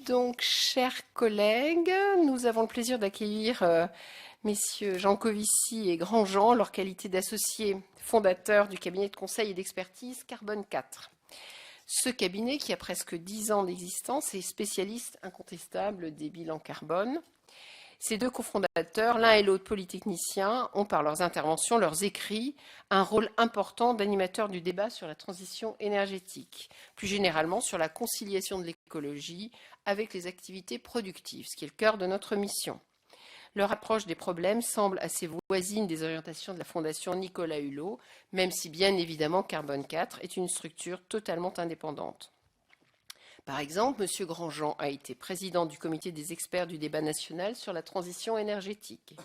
Donc, chers collègues, nous avons le plaisir d'accueillir messieurs Jean Covici et Grandjean, leur qualité d'associés fondateurs du cabinet de conseil et d'expertise Carbone 4. Ce cabinet, qui a presque 10 ans d'existence, est spécialiste incontestable des bilans carbone. Ces deux cofondateurs, l'un et l'autre polytechniciens, ont par leurs interventions, leurs écrits, un rôle important d'animateur du débat sur la transition énergétique, plus généralement sur la conciliation de l'écologie avec les activités productives, ce qui est le cœur de notre mission. Leur approche des problèmes semble assez voisine des orientations de la Fondation Nicolas Hulot, même si bien évidemment Carbone 4 est une structure totalement indépendante. Par exemple, M. Grandjean a été président du comité des experts du débat national sur la transition énergétique.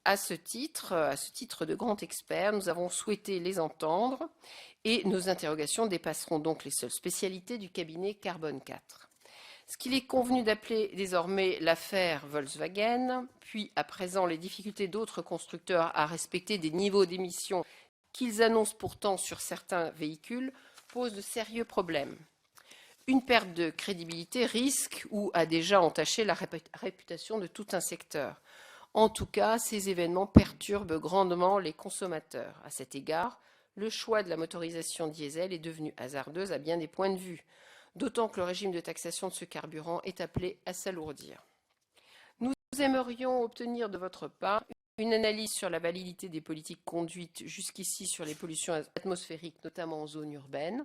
À ce titre de grand expert, nous avons souhaité les entendre et nos interrogations dépasseront donc les seules spécialités du cabinet Carbone 4. Ce qu'il est convenu d'appeler désormais l'affaire Volkswagen, puis à présent les difficultés d'autres constructeurs à respecter des niveaux d'émissions qu'ils annoncent pourtant sur certains véhicules, pose de sérieux problèmes. Une perte de crédibilité risque ou a déjà entaché la réputation de tout un secteur. En tout cas, ces événements perturbent grandement les consommateurs. À cet égard, le choix de la motorisation diesel est devenu hasardeux à bien des points de vue, d'autant que le régime de taxation de ce carburant est appelé à s'alourdir. Nous aimerions obtenir de votre part une analyse sur la validité des politiques conduites jusqu'ici sur les pollutions atmosphériques, notamment en zone urbaine.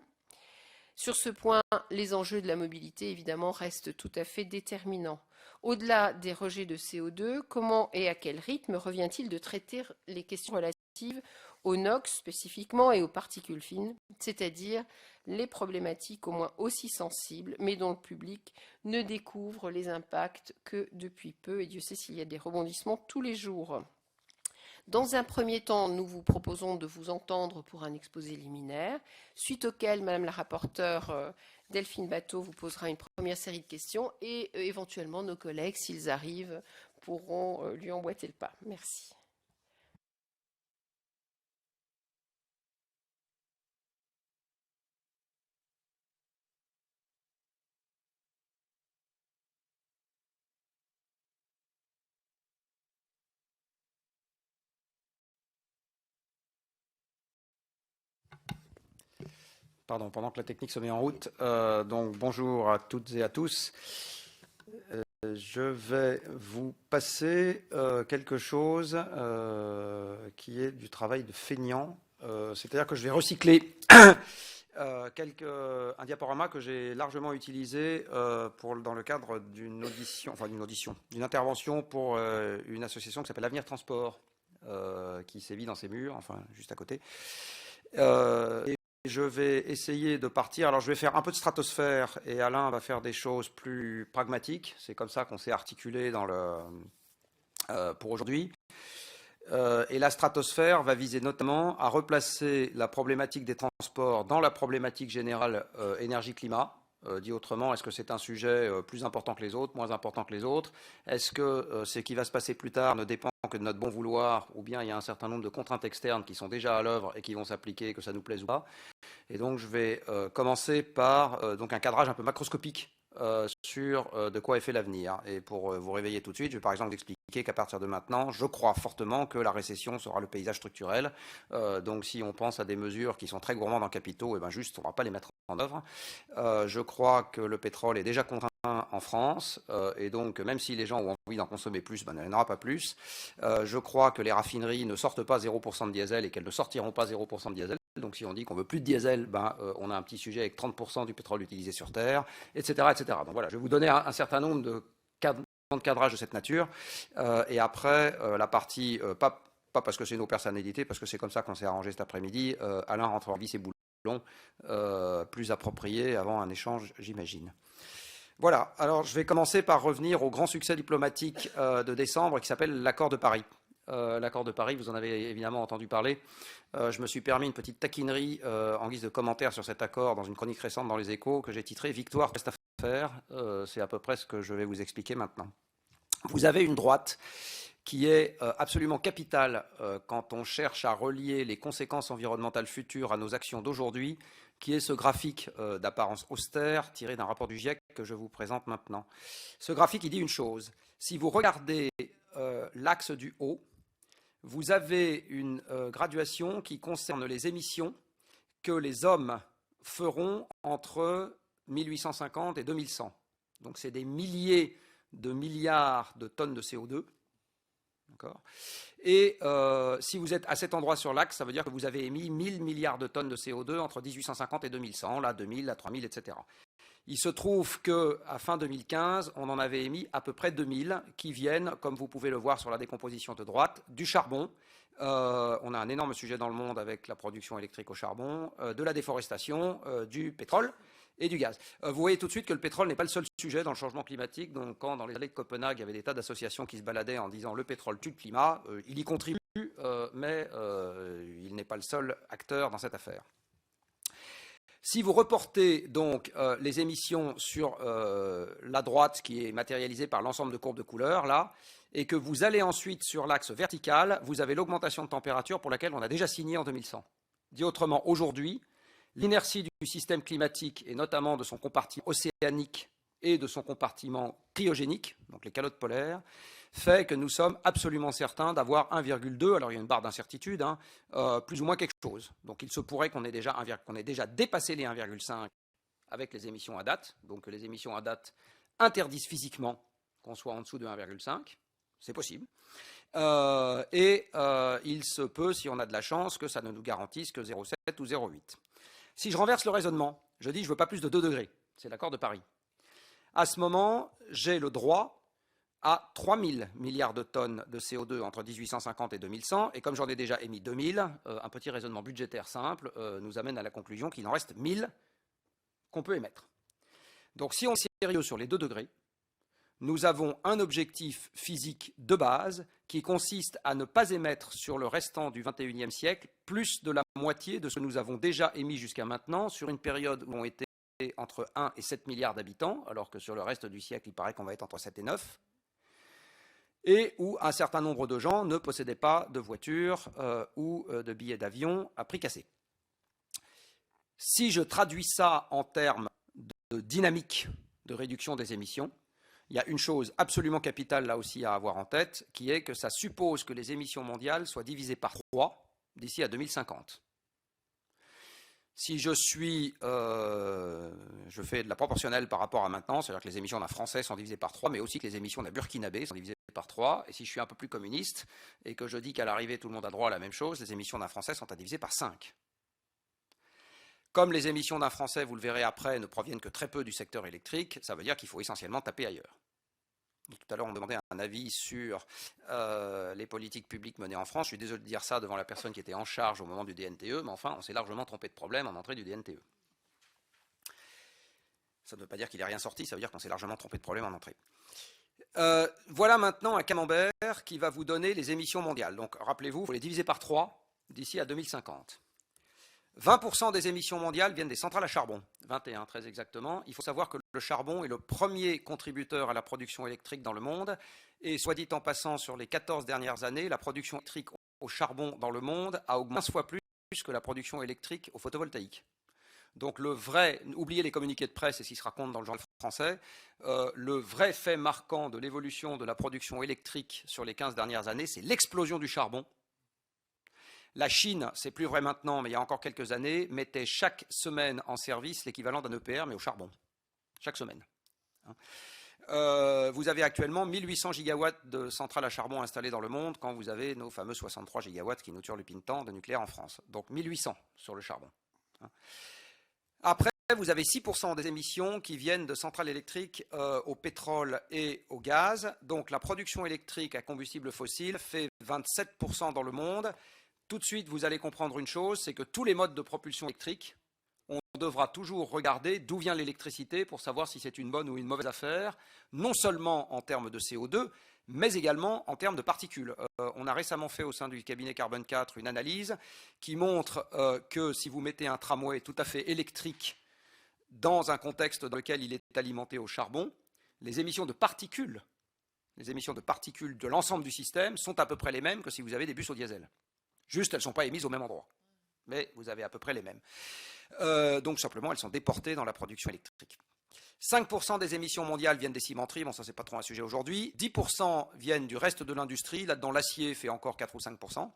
Sur ce point, les enjeux de la mobilité, évidemment, restent tout à fait déterminants. Au-delà des rejets de CO2, comment et à quel rythme revient-il de traiter les questions relatives aux NOx spécifiquement et aux particules fines, c'est-à-dire les problématiques au moins aussi sensibles, mais dont le public ne découvre les impacts que depuis peu, et Dieu sait s'il y a des rebondissements tous les jours. Dans un premier temps, nous vous proposons de vous entendre pour un exposé liminaire, suite auquel Madame la rapporteure Delphine Batho vous posera une première série de questions et éventuellement nos collègues, s'ils arrivent, pourront lui emboîter le pas. Merci. Pardon, pendant que la technique se met en route, donc bonjour à toutes et à tous. Je vais vous passer quelque chose qui est du travail de feignant, c'est-à-dire que je vais recycler un diaporama que j'ai largement utilisé dans le cadre d'une d'une intervention pour une association qui s'appelle Avenir Transport, qui sévit dans ses murs, enfin juste à côté. Je vais essayer de partir. Alors, je vais faire un peu de stratosphère et Alain va faire des choses plus pragmatiques. C'est comme ça qu'on s'est articulé pour aujourd'hui. Et la stratosphère va viser notamment à replacer la problématique des transports dans la problématique générale énergie-climat. Dit autrement, est-ce que c'est un sujet plus important que les autres, moins important que les autres? Est-ce que ce qui va se passer plus tard ne dépend que de notre bon vouloir, ou bien il y a un certain nombre de contraintes externes qui sont déjà à l'œuvre et qui vont s'appliquer, que ça nous plaise ou pas? Et donc je vais commencer par donc un cadrage un peu macroscopique sur de quoi est fait l'avenir. Et pour vous réveiller tout de suite, je vais par exemple expliquer qu'à partir de maintenant, je crois fortement que la récession sera le paysage structurel. Donc si on pense à des mesures qui sont très gourmandes en capitaux, et ben juste on ne va pas les mettre en œuvre. Je crois que le pétrole est déjà contraint en France, et donc même si les gens ont envie d'en consommer plus, ben, il n'y en aura pas plus. Je crois que les raffineries ne sortent pas 0% de diesel et qu'elles ne sortiront pas 0% de diesel. Donc si on dit qu'on veut plus de diesel, ben, on a un petit sujet avec 30% du pétrole utilisé sur Terre, etc., etc. Donc voilà, je vais vous donner un certain nombre de cadrages de cette nature. Et après, la partie, pas parce que c'est nos personnalités, parce que c'est comme ça qu'on s'est arrangé cet après-midi, Alain rentrera vis et boulons plus appropriés avant un échange, j'imagine. Voilà, alors je vais commencer par revenir au grand succès diplomatique de décembre qui s'appelle l'accord de Paris. L'accord de Paris, vous en avez évidemment entendu parler. Je me suis permis une petite taquinerie en guise de commentaire sur cet accord dans une chronique récente dans Les Échos que j'ai titrée « Victoire reste à faire ». C'est à peu près ce que je vais vous expliquer maintenant. Vous avez une droite qui est absolument capitale quand on cherche à relier les conséquences environnementales futures à nos actions d'aujourd'hui, qui est ce graphique d'apparence austère tiré d'un rapport du GIEC que je vous présente maintenant. Ce graphique, il dit une chose. Si vous regardez l'axe du haut, vous avez une graduation qui concerne les émissions que les hommes feront entre 1850 et 2100. Donc c'est des milliers de milliards de tonnes de CO2. Et si vous êtes à cet endroit sur l'axe, ça veut dire que vous avez émis 1000 milliards de tonnes de CO2 entre 1850 et 2100, là 2000, là 3000, etc. Il se trouve qu'à fin 2015, on en avait émis à peu près 2000 qui viennent, comme vous pouvez le voir sur la décomposition de droite, du charbon. On a un énorme sujet dans le monde avec la production électrique au charbon, de la déforestation, du pétrole et du gaz. Vous voyez tout de suite que le pétrole n'est pas le seul sujet dans le changement climatique. Donc, quand dans les allées de Copenhague, il y avait des tas d'associations qui se baladaient en disant le pétrole tue le climat, il y contribue, mais il n'est pas le seul acteur dans cette affaire. Si vous reportez donc les émissions sur la droite, qui est matérialisée par l'ensemble de courbes de couleurs, là, et que vous allez ensuite sur l'axe vertical, vous avez l'augmentation de température pour laquelle on a déjà signé en 2100. Dit autrement, aujourd'hui, l'inertie du système climatique, et notamment de son compartiment océanique et de son compartiment cryogénique, donc les calottes polaires, fait que nous sommes absolument certains d'avoir 1,2, alors il y a une barre d'incertitude, plus ou moins quelque chose. Donc il se pourrait qu'on ait déjà dépassé les 1,5 avec les émissions à date, donc que les émissions à date interdisent physiquement qu'on soit en dessous de 1,5, c'est possible. Il se peut, si on a de la chance, que ça ne nous garantisse que 0,7 ou 0,8. Si je renverse le raisonnement, je dis je ne veux pas plus de 2 degrés, c'est l'accord de Paris. À ce moment, j'ai le droit à 3000 milliards de tonnes de CO2 entre 1850 et 2100, et comme j'en ai déjà émis 2000, un petit raisonnement budgétaire simple nous amène à la conclusion qu'il en reste 1000 qu'on peut émettre. Donc si on est sérieux sur les 2 degrés, nous avons un objectif physique de base qui consiste à ne pas émettre sur le restant du XXIe siècle plus de la moitié de ce que nous avons déjà émis jusqu'à maintenant sur une période où on était entre 1 et 7 milliards d'habitants, alors que sur le reste du siècle, il paraît qu'on va être entre 7 et 9, et où un certain nombre de gens ne possédaient pas de voiture ou de billets d'avion à prix cassé. Si je traduis ça en termes de dynamique de réduction des émissions, il y a une chose absolument capitale là aussi à avoir en tête, qui est que ça suppose que les émissions mondiales soient divisées par 3 d'ici à 2050. Si je fais de la proportionnelle par rapport à maintenant, c'est-à-dire que les émissions d'un Français sont divisées par 3, mais aussi que les émissions d'un Burkinabé sont divisées par 3, et si je suis un peu plus communiste, et que je dis qu'à l'arrivée tout le monde a droit à la même chose, les émissions d'un Français sont à diviser par 5. Comme les émissions d'un Français, vous le verrez après, ne proviennent que très peu du secteur électrique, ça veut dire qu'il faut essentiellement taper ailleurs. Tout à l'heure, on me demandait un avis sur les politiques publiques menées en France. Je suis désolé de dire ça devant la personne qui était en charge au moment du DNTE, mais enfin, on s'est largement trompé de problème en entrée du DNTE. Ça ne veut pas dire qu'il n'est rien sorti, ça veut dire qu'on s'est largement trompé de problème en entrée. Voilà maintenant un camembert qui va vous donner les émissions mondiales. Donc, rappelez-vous, il faut les diviser par 3 d'ici à 2050. 20% des émissions mondiales viennent des centrales à charbon, 21 très exactement. Il faut savoir que le charbon est le premier contributeur à la production électrique dans le monde. Et soit dit en passant, sur les 14 dernières années, la production électrique au charbon dans le monde a augmenté 15 fois plus que la production électrique au photovoltaïque. Donc le vrai, oubliez les communiqués de presse et ce qui se raconte dans le journal français, le vrai fait marquant de l'évolution de la production électrique sur les 15 dernières années, c'est l'explosion du charbon. La Chine, c'est plus vrai maintenant, mais il y a encore quelques années, mettait chaque semaine en service l'équivalent d'un EPR, mais au charbon. Chaque semaine. Vous avez actuellement 1800 gigawatts de centrales à charbon installées dans le monde, quand vous avez nos fameux 63 gigawatts qui nous turlupinent de nucléaire en France. Donc 1800 sur le charbon. Après, vous avez 6% des émissions qui viennent de centrales électriques au pétrole et au gaz. Donc la production électrique à combustible fossile fait 27% dans le monde. Tout de suite, vous allez comprendre une chose, c'est que tous les modes de propulsion électrique, on devra toujours regarder d'où vient l'électricité pour savoir si c'est une bonne ou une mauvaise affaire, non seulement en termes de CO2, mais également en termes de particules. On a récemment fait au sein du cabinet Carbone 4 une analyse qui montre que si vous mettez un tramway tout à fait électrique dans un contexte dans lequel il est alimenté au charbon, les émissions de particules de l'ensemble du système sont à peu près les mêmes que si vous avez des bus au diesel. Juste, elles ne sont pas émises au même endroit. mais vous avez à peu près les mêmes. Donc simplement, elles sont déportées dans la production électrique. 5% des émissions mondiales viennent des cimenteries, bon ça c'est pas trop un sujet aujourd'hui. 10% viennent du reste de l'industrie, là-dedans l'acier fait encore 4 ou 5%.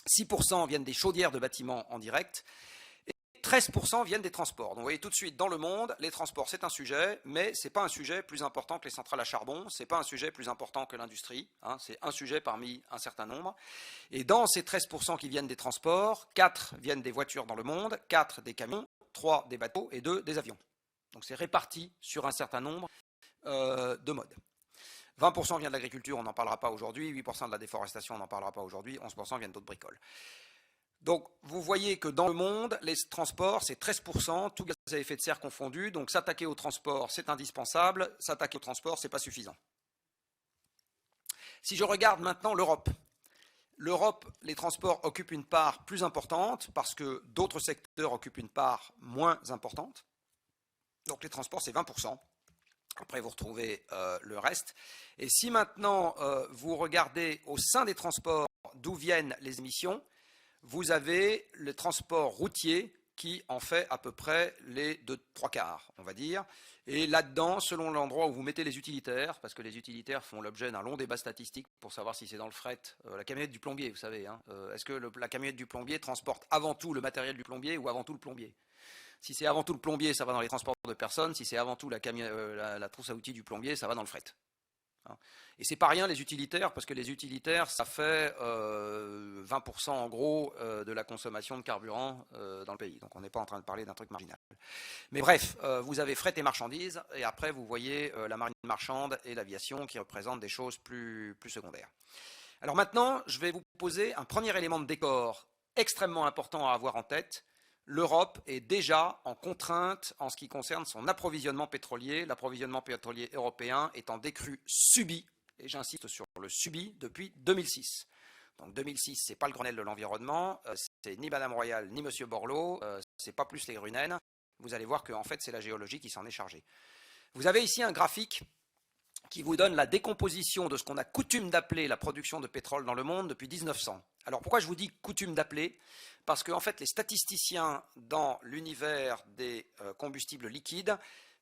6% viennent des chaudières de bâtiments en direct. 13% viennent des transports. Donc vous voyez tout de suite, dans le monde, les transports, c'est un sujet, mais ce n'est pas un sujet plus important que les centrales à charbon, ce n'est pas un sujet plus important que l'industrie, hein, c'est un sujet parmi un certain nombre. Et dans ces 13% qui viennent des transports, 4 viennent des voitures dans le monde, 4 des camions, 3 des bateaux et 2 des avions. Donc c'est réparti sur un certain nombre de modes. 20% vient de l'agriculture, on n'en parlera pas aujourd'hui, 8% de la déforestation, on n'en parlera pas aujourd'hui, 11% viennent d'autres bricoles. Donc, vous voyez que dans le monde, les transports, c'est 13%, tout gaz à effet de serre confondu. Donc, s'attaquer au transport, c'est indispensable. S'attaquer au transport, ce n'est pas suffisant. Si je regarde maintenant l'Europe, les transports occupent une part plus importante parce que d'autres secteurs occupent une part moins importante. Donc, les transports, c'est 20%. Après, vous retrouvez le reste. Et si maintenant, vous regardez au sein des transports d'où viennent les émissions, vous avez le transport routier qui en fait à peu près les 3/4, on va dire. Et là-dedans, selon l'endroit où vous mettez les utilitaires, parce que les utilitaires font l'objet d'un long débat statistique pour savoir si c'est dans le fret, la camionnette du plombier, vous savez, hein, est-ce que la camionnette du plombier transporte avant tout le matériel du plombier ou avant tout le plombier? Si c'est avant tout le plombier, ça va dans les transports de personnes. Si c'est avant tout la trousse à outils du plombier, ça va dans le fret. Et c'est pas rien les utilitaires, parce que les utilitaires, ça fait 20% en gros de la consommation de carburant dans le pays. Donc on n'est pas en train de parler d'un truc marginal. Mais bref, vous avez fret et marchandises, et après vous voyez la marine marchande et l'aviation qui représentent des choses plus secondaires. Alors maintenant, je vais vous poser un premier élément de décor extrêmement important à avoir en tête. L'Europe est déjà en contrainte en ce qui concerne son approvisionnement pétrolier. L'approvisionnement pétrolier européen est en décrue subie, et j'insiste sur le subi, depuis 2006. Donc 2006, ce n'est pas le Grenelle de l'environnement, c'est ni Madame Royal ni Monsieur Borloo, ce n'est pas plus les Grunen. Vous allez voir qu'en fait, c'est la géologie qui s'en est chargée. Vous avez ici un graphique qui vous donne la décomposition de ce qu'on a coutume d'appeler la production de pétrole dans le monde depuis 1900. Alors pourquoi je vous dis coutume d'appeler? Parce qu'en fait, les statisticiens dans l'univers des combustibles liquides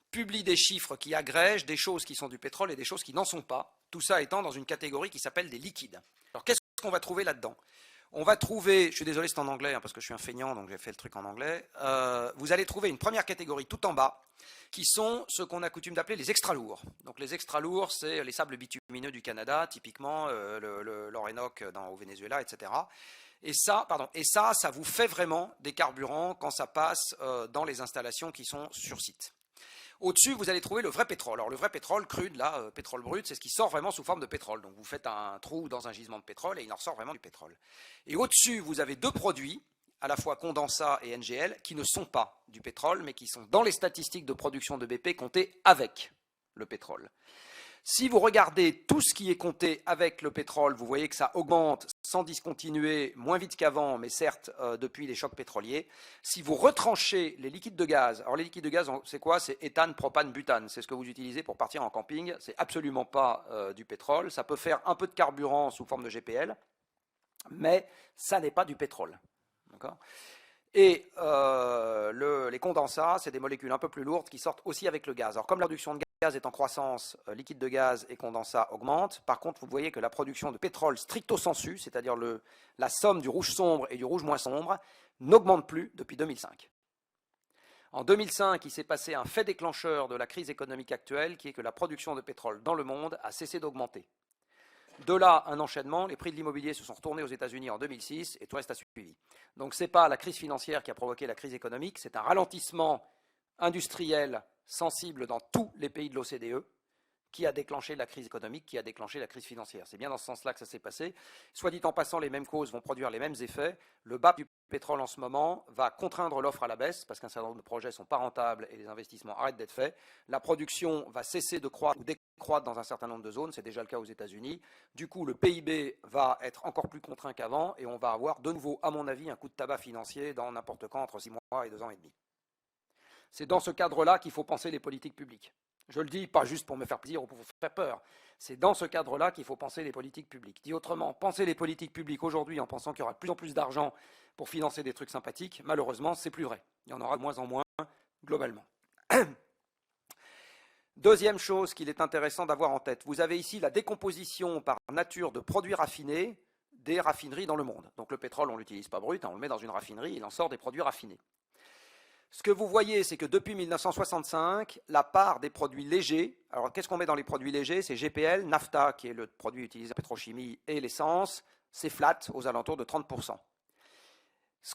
publient des chiffres qui agrègent des choses qui sont du pétrole et des choses qui n'en sont pas, tout ça étant dans une catégorie qui s'appelle des liquides. Alors qu'est-ce qu'on va trouver là-dedans? On va trouver, je suis désolé c'est en anglais parce que je suis un feignant donc j'ai fait le truc en anglais, vous allez trouver une première catégorie tout en bas qui sont ce qu'on a coutume d'appeler les extra-lourds. Donc les extra-lourds, c'est les sables bitumineux du Canada, typiquement l'Orénoque au Venezuela, etc. Et ça vous fait vraiment des carburants quand ça passe dans les installations qui sont sur site. Au-dessus, vous allez trouver le vrai pétrole. Alors le vrai pétrole crude, là, pétrole brut, c'est ce qui sort vraiment sous forme de pétrole. Donc vous faites un trou dans un gisement de pétrole et il en ressort vraiment du pétrole. Et au-dessus, vous avez deux produits, à la fois condensat et NGL, qui ne sont pas du pétrole, mais qui sont dans les statistiques de production de BP comptés avec le pétrole. Si vous regardez tout ce qui est compté avec le pétrole, vous voyez que ça augmente sans discontinuer, moins vite qu'avant, mais certes depuis les chocs pétroliers. Si vous retranchez les liquides de gaz, alors les liquides de gaz, c'est quoi? C'est éthane, propane, butane. C'est ce que vous utilisez pour partir en camping. C'est absolument pas du pétrole. Ça peut faire un peu de carburant sous forme de GPL, mais ça n'est pas du pétrole. D'accord ? Et les condensats, c'est des molécules un peu plus lourdes qui sortent aussi avec le gaz. Alors comme la production de gaz est en croissance, liquide de gaz et condensat augmentent. Par contre, vous voyez que la production de pétrole stricto sensu, c'est-à-dire la somme du rouge sombre et du rouge moins sombre, n'augmente plus depuis 2005. En 2005, il s'est passé un fait déclencheur de la crise économique actuelle, qui est que la production de pétrole dans le monde a cessé d'augmenter. De là, un enchaînement, les prix de l'immobilier se sont retournés aux États-Unis en 2006 et tout reste à suivi. Donc ce n'est pas la crise financière qui a provoqué la crise économique, c'est un ralentissement industriel sensible dans tous les pays de l'OCDE qui a déclenché la crise économique, qui a déclenché la crise financière. C'est bien dans ce sens-là que ça s'est passé. Soit dit en passant, les mêmes causes vont produire les mêmes effets. Le bas du pétrole en ce moment va contraindre l'offre à la baisse parce qu'un certain nombre de projets ne sont pas rentables et les investissements arrêtent d'être faits. La production va cesser de croître ou décroître dans un certain nombre de zones, c'est déjà le cas aux États-Unis. Du coup, le PIB va être encore plus contraint qu'avant et on va avoir de nouveau, à mon avis, un coup de tabac financier dans n'importe quand entre 6 mois et 2 ans et demi. C'est dans ce cadre-là qu'il faut penser les politiques publiques. Je le dis pas juste pour me faire plaisir ou pour vous faire peur. C'est dans ce cadre-là qu'il faut penser les politiques publiques. Dit autrement, penser les politiques publiques aujourd'hui en pensant qu'il y aura de plus en plus d'argent pour financer des trucs sympathiques, malheureusement, c'est plus vrai. Il y en aura de moins en moins globalement. Deuxième chose qu'il est intéressant d'avoir en tête, vous avez ici la décomposition par nature de produits raffinés des raffineries dans le monde. Donc le pétrole, on ne l'utilise pas brut, on le met dans une raffinerie, il en sort des produits raffinés. Ce que vous voyez, c'est que depuis 1965, la part des produits légers, alors qu'est-ce qu'on met dans les produits légers? C'est GPL, naphtha, qui est le produit utilisé en pétrochimie, et l'essence, c'est flat, aux alentours de 30%.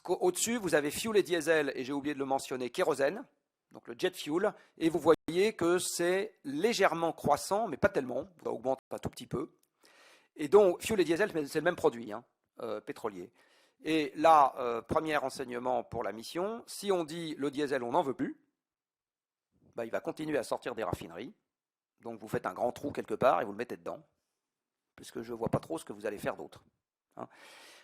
Au-dessus, vous avez fuel et diesel, et j'ai oublié de le mentionner, kérosène, donc le jet fuel, et vous voyez que c'est légèrement croissant, mais pas tellement, ça augmente un tout petit peu. Et donc, fuel et diesel, c'est le même produit, pétrolier. Et là, premier renseignement pour la mission, si on dit le diesel, on n'en veut plus, bah, il va continuer à sortir des raffineries. Donc vous faites un grand trou quelque part et vous le mettez dedans, puisque je ne vois pas trop ce que vous allez faire d'autre.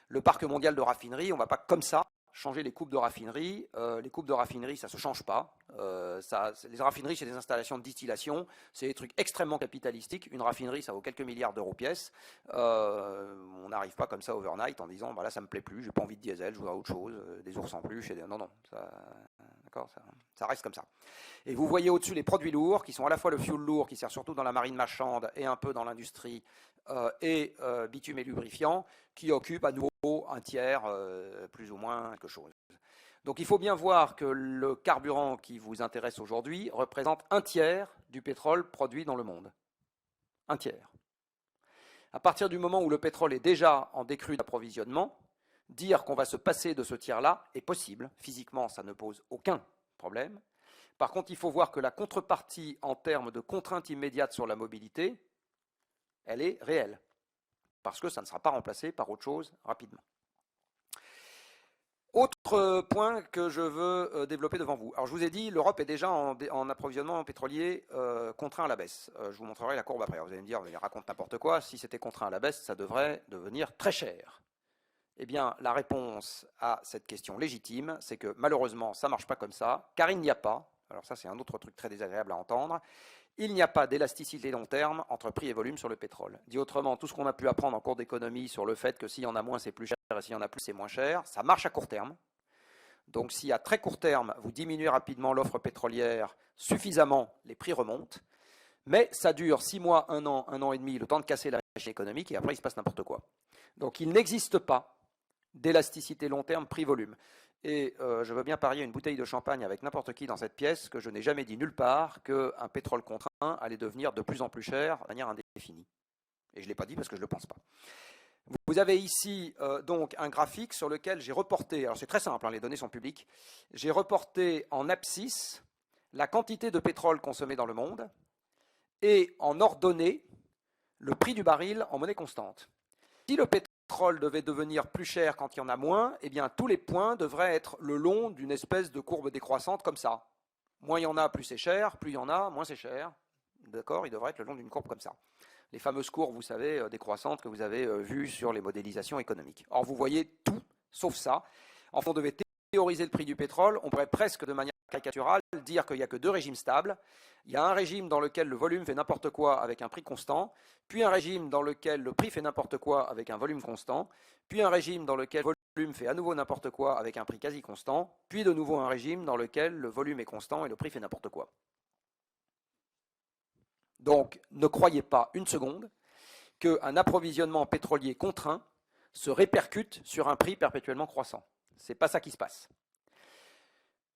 Le parc mondial de raffineries, on ne va pas comme ça changer les coupes de raffinerie. Les coupes de raffinerie, ça ne se change pas. Les raffineries, c'est des installations de distillation. C'est des trucs extrêmement capitalistiques. Une raffinerie, ça vaut quelques milliards d'euros pièce. On n'arrive pas comme ça overnight en disant bah là, ça ne me plaît plus, je n'ai pas envie de diesel, je voudrais autre chose, des ours en peluche. Non, non, d'accord, ça reste comme ça. Et vous voyez au-dessus les produits lourds, qui sont à la fois le fuel lourd, qui sert surtout dans la marine marchande et un peu dans l'industrie, et bitume et lubrifiant, qui occupent à nouveau un tiers, plus ou moins quelque chose. Donc il faut bien voir que le carburant qui vous intéresse aujourd'hui représente un tiers du pétrole produit dans le monde. Un tiers. À partir du moment où le pétrole est déjà en décrue d'approvisionnement, dire qu'on va se passer de ce tiers-là est possible. Physiquement, ça ne pose aucun problème. Par contre, il faut voir que la contrepartie en termes de contraintes immédiates sur la mobilité, elle est réelle. Parce que ça ne sera pas remplacé par autre chose rapidement. Autre point que je veux développer devant vous. Alors je vous ai dit, l'Europe est déjà en approvisionnement pétrolier contraint à la baisse. Je vous montrerai la courbe après. Vous allez me dire, il raconte n'importe quoi. Si c'était contraint à la baisse, ça devrait devenir très cher. Eh bien, la réponse à cette question légitime, c'est que malheureusement, ça ne marche pas comme ça, car il n'y a pas, alors ça c'est un autre truc très désagréable à entendre, il n'y a pas d'élasticité long terme entre prix et volume sur le pétrole. Dit autrement, tout ce qu'on a pu apprendre en cours d'économie sur le fait que s'il y en a moins, c'est plus cher, et s'il y en a plus, c'est moins cher, ça marche à court terme. Donc si à très court terme, vous diminuez rapidement l'offre pétrolière suffisamment, les prix remontent, mais ça dure 6 mois, 1 an et demi, le temps de casser la machine économique, et après il se passe n'importe quoi. Donc il n'existe pas d'élasticité long terme prix-volume. Et je veux bien parier une bouteille de champagne avec n'importe qui dans cette pièce que je n'ai jamais dit nulle part qu'un pétrole contraint allait devenir de plus en plus cher de manière indéfinie. Et je ne l'ai pas dit parce que je ne le pense pas. Vous avez ici donc un graphique sur lequel j'ai reporté, alors c'est très simple, les données sont publiques, j'ai reporté en abscisse la quantité de pétrole consommée dans le monde et en ordonnée le prix du baril en monnaie constante. Si le pétrole devait devenir plus cher quand il y en a moins, eh bien tous les points devraient être le long d'une espèce de courbe décroissante comme ça. Moins il y en a, plus c'est cher, plus il y en a, moins c'est cher. D'accord, il devrait être le long d'une courbe comme ça. Les fameuses courbes, vous savez, décroissantes que vous avez vues sur les modélisations économiques. Or, vous voyez tout, sauf ça. Enfin, on devait théoriser le prix du pétrole, on pourrait presque de manière caricaturale dire qu'il n'y a que deux régimes stables. Il y a un régime dans lequel le volume fait n'importe quoi avec un prix constant, puis un régime dans lequel le prix fait n'importe quoi avec un volume constant, puis un régime dans lequel le volume fait à nouveau n'importe quoi avec un prix quasi constant, puis de nouveau un régime dans lequel le volume est constant et le prix fait n'importe quoi. Donc, ne croyez pas une seconde qu'un approvisionnement pétrolier contraint se répercute sur un prix perpétuellement croissant. Ce n'est pas ça qui se passe.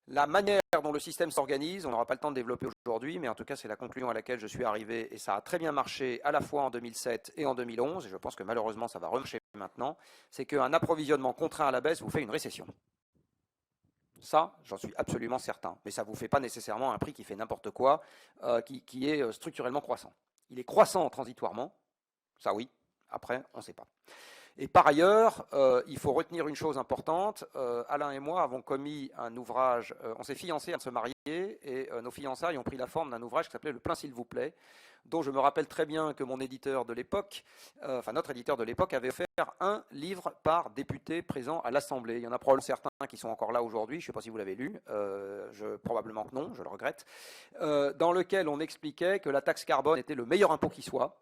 La manière dont le système s'organise, on n'aura pas le temps de développer aujourd'hui, mais en tout cas c'est la conclusion à laquelle je suis arrivé, et ça a très bien marché à la fois en 2007 et en 2011, et je pense que malheureusement ça va remarcher maintenant, c'est qu'un approvisionnement contraint à la baisse vous fait une récession. Ça, j'en suis absolument certain, mais ça ne vous fait pas nécessairement un prix qui fait n'importe quoi, qui est structurellement croissant. Il est croissant transitoirement, ça oui, après on ne sait pas. Et par ailleurs, il faut retenir une chose importante. Alain et moi avons commis un ouvrage, on s'est fiancés à se marier, et nos fiançailles ont pris la forme d'un ouvrage qui s'appelait Le plein s'il vous plaît, dont je me rappelle très bien que mon éditeur de l'époque, enfin notre éditeur de l'époque, avait fait un livre par député présent à l'Assemblée. Il y en a probablement certains qui sont encore là aujourd'hui, je ne sais pas si vous l'avez lu, probablement que non, je le regrette, dans lequel on expliquait que la taxe carbone était le meilleur impôt qui soit.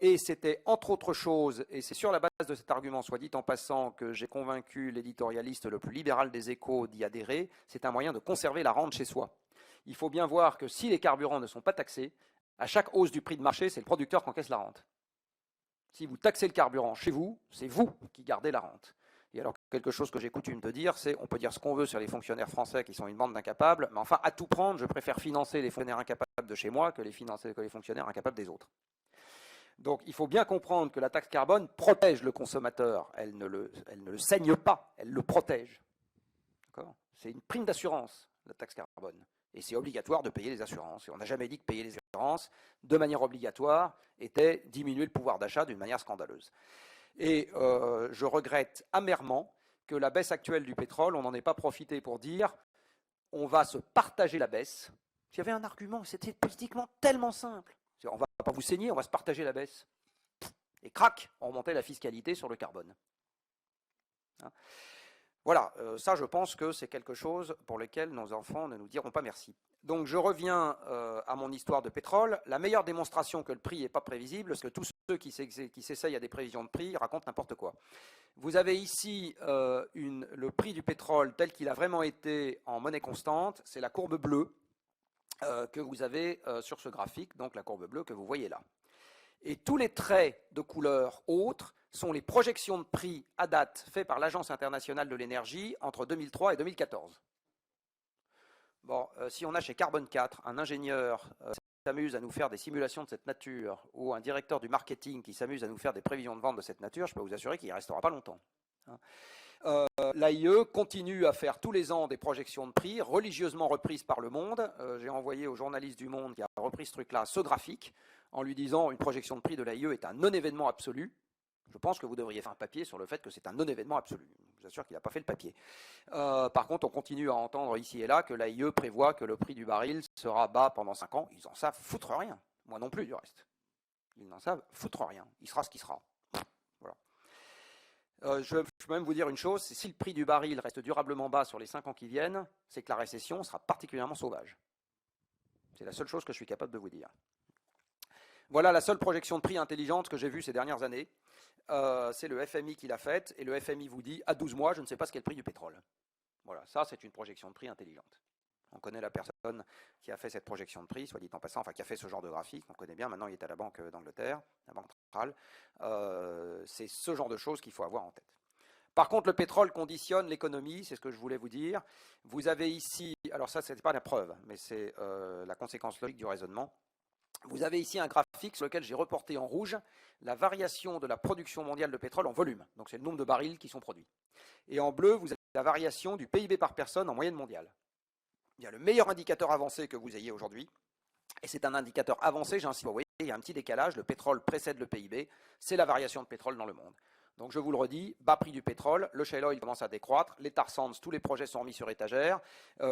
Et c'était entre autres choses, et c'est sur la base de cet argument, soit dit en passant, que j'ai convaincu l'éditorialiste le plus libéral des Échos d'y adhérer, c'est un moyen de conserver la rente chez soi. Il faut bien voir que si les carburants ne sont pas taxés, à chaque hausse du prix de marché, c'est le producteur qui encaisse la rente. Si vous taxez le carburant chez vous, c'est vous qui gardez la rente. Et alors, quelque chose que j'ai coutume de dire, c'est on peut dire ce qu'on veut sur les fonctionnaires français qui sont une bande d'incapables, mais enfin, à tout prendre, je préfère financer les fonctionnaires incapables de chez moi que les fonctionnaires incapables des autres. Donc il faut bien comprendre que la taxe carbone protège le consommateur. Elle ne le saigne pas, elle le protège. C'est une prime d'assurance, la taxe carbone. Et c'est obligatoire de payer les assurances. Et on n'a jamais dit que payer les assurances, de manière obligatoire, était diminuer le pouvoir d'achat d'une manière scandaleuse. Et je regrette amèrement que la baisse actuelle du pétrole, on n'en ait pas profité pour dire on va se partager la baisse. Il y avait un argument, c'était politiquement tellement simple. On ne va pas vous saigner, on va se partager la baisse. Et crac, on remontait la fiscalité sur le carbone. Hein, voilà, ça je pense que c'est quelque chose pour lequel nos enfants ne nous diront pas merci. Donc je reviens à mon histoire de pétrole. La meilleure démonstration que le prix n'est pas prévisible, parce que tous ceux qui s'essayent à des prévisions de prix racontent n'importe quoi. Vous avez ici le prix du pétrole tel qu'il a vraiment été en monnaie constante, c'est la courbe bleue que vous avez sur ce graphique, donc la courbe bleue que vous voyez là. Et tous les traits de couleur autres sont les projections de prix à date faites par l'Agence internationale de l'énergie entre 2003 et 2014. Bon, si on a chez Carbone 4 un ingénieur qui s'amuse à nous faire des simulations de cette nature, ou un directeur du marketing qui s'amuse à nous faire des prévisions de vente de cette nature, je peux vous assurer qu'il n'y restera pas longtemps. L'AIE continue à faire tous les ans des projections de prix religieusement reprises par Le Monde. J'ai envoyé au journaliste du Monde qui a repris ce truc-là, ce graphique, en lui disant une projection de prix de l'AIE est un non-événement absolu. Je pense que vous devriez faire un papier sur le fait que c'est un non-événement absolu. Je vous assure qu'il n'a pas fait le papier. Par contre, on continue à entendre ici et là que l'AIE prévoit que le prix du baril sera bas pendant 5 ans. Ils en savent foutre rien. Moi non plus, du reste. Ils n'en savent foutre rien. Il sera ce qui sera. Voilà. Je peux même vous dire une chose, c'est si le prix du baril reste durablement bas sur les 5 ans qui viennent, c'est que la récession sera particulièrement sauvage. C'est la seule chose que je suis capable de vous dire. Voilà la seule projection de prix intelligente que j'ai vue ces dernières années. C'est le FMI qui l'a faite, et le FMI vous dit, à 12 mois, je ne sais pas ce qu'est le prix du pétrole. Voilà, ça c'est une projection de prix intelligente. On connaît la personne qui a fait cette projection de prix, soit dit en passant, enfin qui a fait ce genre de graphique, on connaît bien, maintenant il est à la Banque d'Angleterre, la Banque centrale. C'est ce genre de choses qu'il faut avoir en tête. Par contre, le pétrole conditionne l'économie, c'est ce que je voulais vous dire. Vous avez ici, alors ça, ce n'est pas la preuve, mais c'est la conséquence logique du raisonnement. Vous avez ici un graphique sur lequel j'ai reporté en rouge la variation de la production mondiale de pétrole en volume. Donc c'est le nombre de barils qui sont produits. Et en bleu, vous avez la variation du PIB par personne en moyenne mondiale. Il y a le meilleur indicateur avancé que vous ayez aujourd'hui. Et c'est un indicateur avancé, j'insiste, vous voyez, il y a un petit décalage, le pétrole précède le PIB, c'est la variation de pétrole dans le monde. Donc je vous le redis, bas prix du pétrole, le shale oil commence à décroître, les tar sands, tous les projets sont remis sur étagère,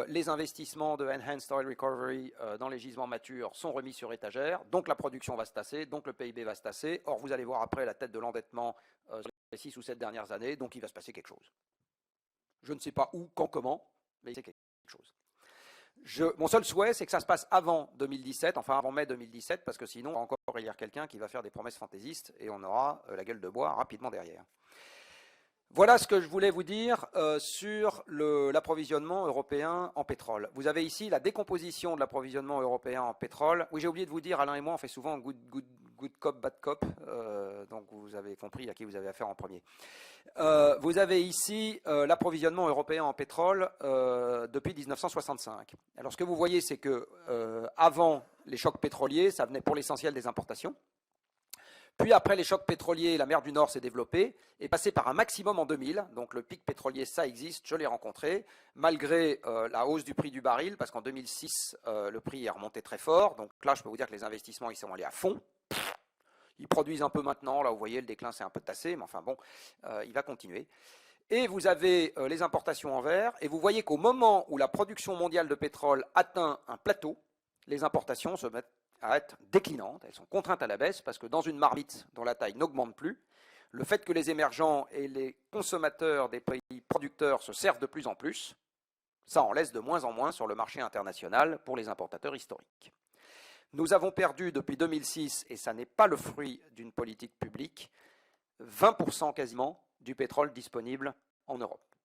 les investissements de Enhanced Oil Recovery dans les gisements matures sont remis sur étagère, donc la production va se tasser, donc le PIB va se tasser. Or vous allez voir après la tête de l'endettement sur les 6 ou 7 dernières années, donc il va se passer quelque chose. Je ne sais pas où, quand, comment, mais c'est quelque chose. Mon seul souhait, c'est que ça se passe avant 2017, enfin avant mai 2017, parce que sinon, il va encore y avoir quelqu'un qui va faire des promesses fantaisistes et on aura la gueule de bois rapidement derrière. Voilà ce que je voulais vous dire sur l'approvisionnement européen en pétrole. Vous avez ici la décomposition de l'approvisionnement européen en pétrole. Oui, j'ai oublié de vous dire, Alain et moi, on fait souvent good cop, bad cop, donc vous avez compris à qui vous avez affaire en premier. Vous avez ici l'approvisionnement européen en pétrole depuis 1965. Alors ce que vous voyez, c'est que avant les chocs pétroliers, ça venait pour l'essentiel des importations. Puis après les chocs pétroliers, la mer du Nord s'est développée et passé par un maximum en 2000. Donc le pic pétrolier, ça existe, je l'ai rencontré, malgré la hausse du prix du baril, parce qu'en 2006, le prix est remonté très fort. Donc là, je peux vous dire que les investissements, ils sont allés à fond. Ils produisent un peu maintenant, là vous voyez le déclin c'est un peu tassé, mais enfin bon, il va continuer. Et vous avez les importations en vert, et vous voyez qu'au moment où la production mondiale de pétrole atteint un plateau, les importations se mettent à être déclinantes, elles sont contraintes à la baisse, parce que dans une marmite dont la taille n'augmente plus, le fait que les émergents et les consommateurs des pays producteurs se servent de plus en plus, ça en laisse de moins en moins sur le marché international pour les importateurs historiques. Nous avons perdu depuis 2006, et ça n'est pas le fruit d'une politique publique, 20% quasiment du pétrole disponible en Europe.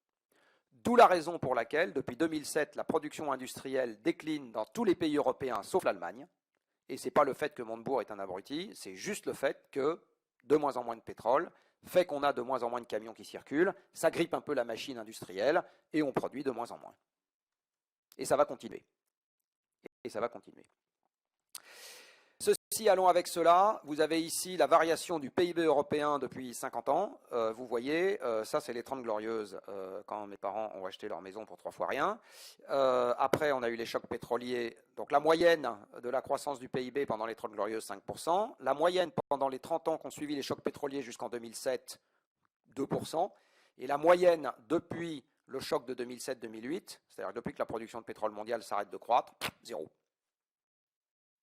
D'où la raison pour laquelle, depuis 2007, la production industrielle décline dans tous les pays européens, sauf l'Allemagne. Et ce n'est pas le fait que Montebourg est un abruti, c'est juste le fait que de moins en moins de pétrole fait qu'on a de moins en moins de camions qui circulent, ça grippe un peu la machine industrielle, et on produit de moins en moins. Et ça va continuer. Et ça va continuer. Ceci, allons avec cela, vous avez ici la variation du PIB européen depuis 50 ans. Vous voyez, ça c'est les 30 glorieuses, quand mes parents ont acheté leur maison pour 3 fois rien. Après, on a eu les chocs pétroliers. Donc la moyenne de la croissance du PIB pendant les 30 glorieuses, 5%. La moyenne pendant les 30 ans qu'ont suivi les chocs pétroliers jusqu'en 2007, 2%. Et la moyenne depuis le choc de 2007-2008, c'est-à-dire depuis que la production de pétrole mondiale s'arrête de croître, 0.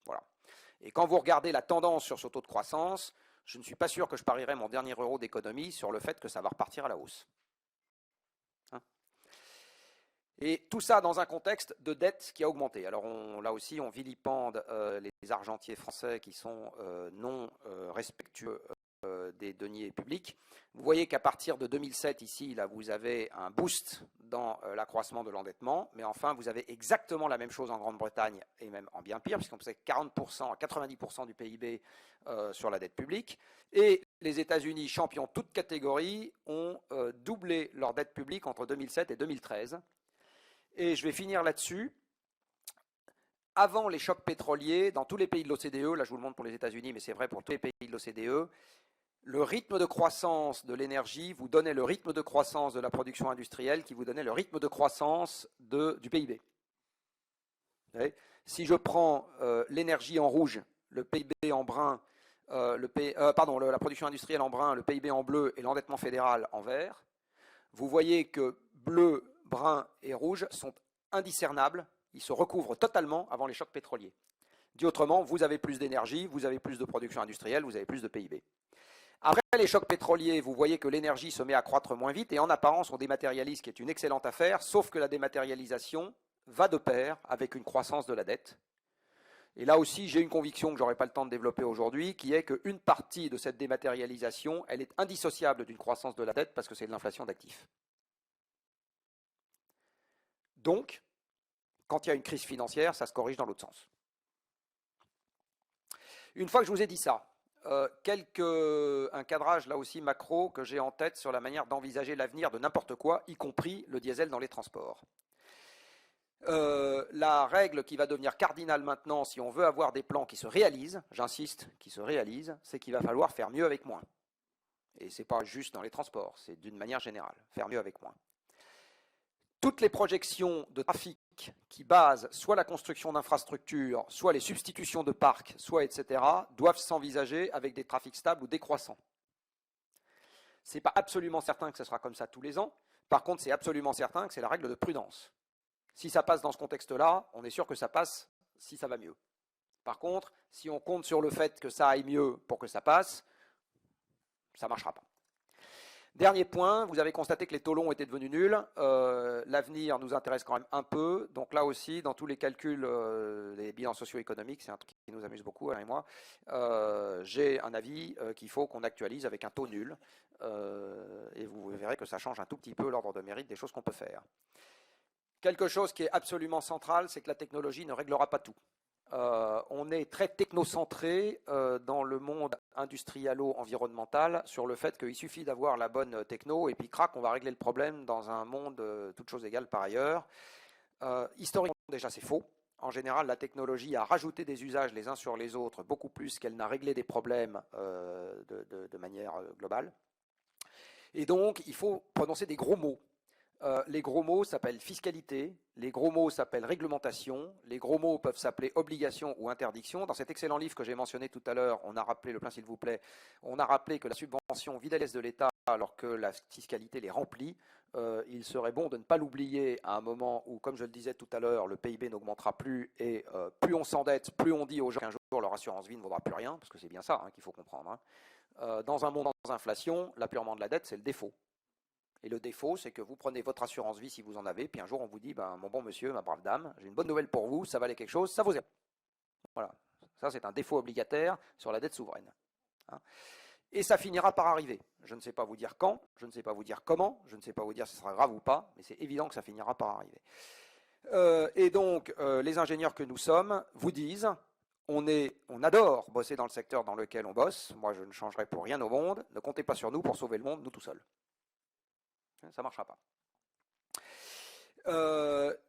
Voilà. Et quand vous regardez la tendance sur ce taux de croissance, je ne suis pas sûr que je parierais mon dernier euro d'économie sur le fait que ça va repartir à la hausse. Hein? Et tout ça dans un contexte de dette qui a augmenté. Alors là aussi, on vilipende les argentiers français qui sont non respectueux des deniers publics. Vous voyez qu'à partir de 2007, ici, là, vous avez un boost dans l'accroissement de l'endettement, mais enfin, vous avez exactement la même chose en Grande-Bretagne, et même en bien pire, puisqu'on faisait 40% à 90% du PIB sur la dette publique, et les États-Unis, champions toutes catégories, ont doublé leur dette publique entre 2007 et 2013. Et je vais finir là-dessus. Avant les chocs pétroliers, dans tous les pays de l'OCDE, là je vous le montre pour les États-Unis, mais c'est vrai pour tous les pays de l'OCDE, le rythme de croissance de l'énergie vous donnait le rythme de croissance de la production industrielle qui vous donnait le rythme de croissance du PIB. Si je prends l'énergie en rouge, le PIB en brun, la production industrielle en brun, le PIB en bleu et l'endettement fédéral en vert, vous voyez que bleu, brun et rouge sont indiscernables, ils se recouvrent totalement avant les chocs pétroliers. Dit autrement, vous avez plus d'énergie, vous avez plus de production industrielle, vous avez plus de PIB. Après les chocs pétroliers, vous voyez que l'énergie se met à croître moins vite et en apparence on dématérialise, ce qui est une excellente affaire, sauf que la dématérialisation va de pair avec une croissance de la dette. Et là aussi, j'ai une conviction que je n'aurai pas le temps de développer aujourd'hui, qui est qu'une partie de cette dématérialisation, elle est indissociable d'une croissance de la dette parce que c'est de l'inflation d'actifs. Donc, quand il y a une crise financière, ça se corrige dans l'autre sens. Une fois que je vous ai dit ça, un cadrage là aussi macro que j'ai en tête sur la manière d'envisager l'avenir de n'importe quoi, y compris le diesel dans les transports. La règle qui va devenir cardinale maintenant, si on veut avoir des plans qui se réalisent, j'insiste, qui se réalisent, c'est qu'il va falloir faire mieux avec moins. Et ce n'est pas juste dans les transports, c'est d'une manière générale, faire mieux avec moins. Toutes les projections de trafic qui basent soit la construction d'infrastructures, soit les substitutions de parcs, soit etc., doivent s'envisager avec des trafics stables ou décroissants. Ce n'est pas absolument certain que ce sera comme ça tous les ans. Par contre, c'est absolument certain que c'est la règle de prudence. Si ça passe dans ce contexte-là, on est sûr que ça passe si ça va mieux. Par contre, si on compte sur le fait que ça aille mieux pour que ça passe, ça ne marchera pas. Dernier point, vous avez constaté que les taux longs étaient devenus nuls. L'avenir nous intéresse quand même un peu. Donc là aussi, dans tous les calculs des bilans socio-économiques, c'est un truc qui nous amuse beaucoup, Alain et moi, j'ai un avis qu'il faut qu'on actualise avec un taux nul. Et vous verrez que ça change un tout petit peu l'ordre de mérite des choses qu'on peut faire. Quelque chose qui est absolument central, c'est que la technologie ne réglera pas tout. On est très technocentré dans le monde industrialo-environnemental sur le fait qu'il suffit d'avoir la bonne techno et puis crac, on va régler le problème dans un monde toutes choses égales par ailleurs. Historiquement déjà c'est faux. En général, la technologie a rajouté des usages les uns sur les autres beaucoup plus qu'elle n'a réglé des problèmes de manière globale. Et donc il faut prononcer des gros mots. Les gros mots s'appellent fiscalité, les gros mots s'appellent réglementation, les gros mots peuvent s'appeler obligation ou interdiction. Dans cet excellent livre que j'ai mentionné tout à l'heure, on a rappelé, le plein s'il vous plaît, on a rappelé que la subvention vide à l'aise de l'État alors que la fiscalité les remplit. Il serait bon de ne pas l'oublier à un moment où, comme je le disais tout à l'heure, le PIB n'augmentera plus et plus on s'endette, plus on dit aux gens qu'un jour leur assurance vie ne vaudra plus rien, parce que c'est bien ça qu'il faut comprendre. Dans un monde sans inflation, l'apurement de la dette, c'est le défaut. Et le défaut, c'est que vous prenez votre assurance vie si vous en avez, puis un jour on vous dit, mon bon monsieur, ma brave dame, j'ai une bonne nouvelle pour vous, ça valait quelque chose, ça vaut zéro. Voilà, ça c'est un défaut obligataire sur la dette souveraine. Et ça finira par arriver. Je ne sais pas vous dire quand, je ne sais pas vous dire comment, je ne sais pas vous dire si ce sera grave ou pas, mais c'est évident que ça finira par arriver. Et donc, les ingénieurs que nous sommes vous disent, on adore bosser dans le secteur dans lequel on bosse, moi je ne changerai pour rien au monde, ne comptez pas sur nous pour sauver le monde, nous tout seuls. Ça ne marchera pas.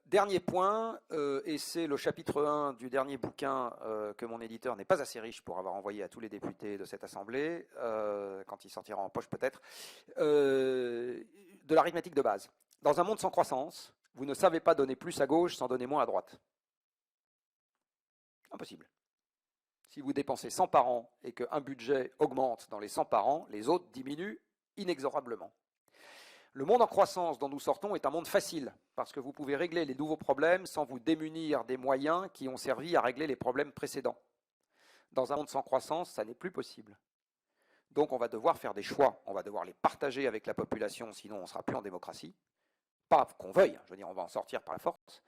Dernier point, et c'est le chapitre 1 du dernier bouquin que mon éditeur n'est pas assez riche pour avoir envoyé à tous les députés de cette assemblée, quand il sortira en poche peut-être, de l'arithmétique de base. Dans un monde sans croissance, vous ne savez pas donner plus à gauche sans donner moins à droite. Impossible. Si vous dépensez 100 par an et qu'un budget augmente dans les 100 par an, les autres diminuent inexorablement. Le monde en croissance dont nous sortons est un monde facile, parce que vous pouvez régler les nouveaux problèmes sans vous démunir des moyens qui ont servi à régler les problèmes précédents. Dans un monde sans croissance, ça n'est plus possible. Donc on va devoir faire des choix, on va devoir les partager avec la population, sinon on ne sera plus en démocratie. Pas qu'on veuille, je veux dire, on va en sortir par la force.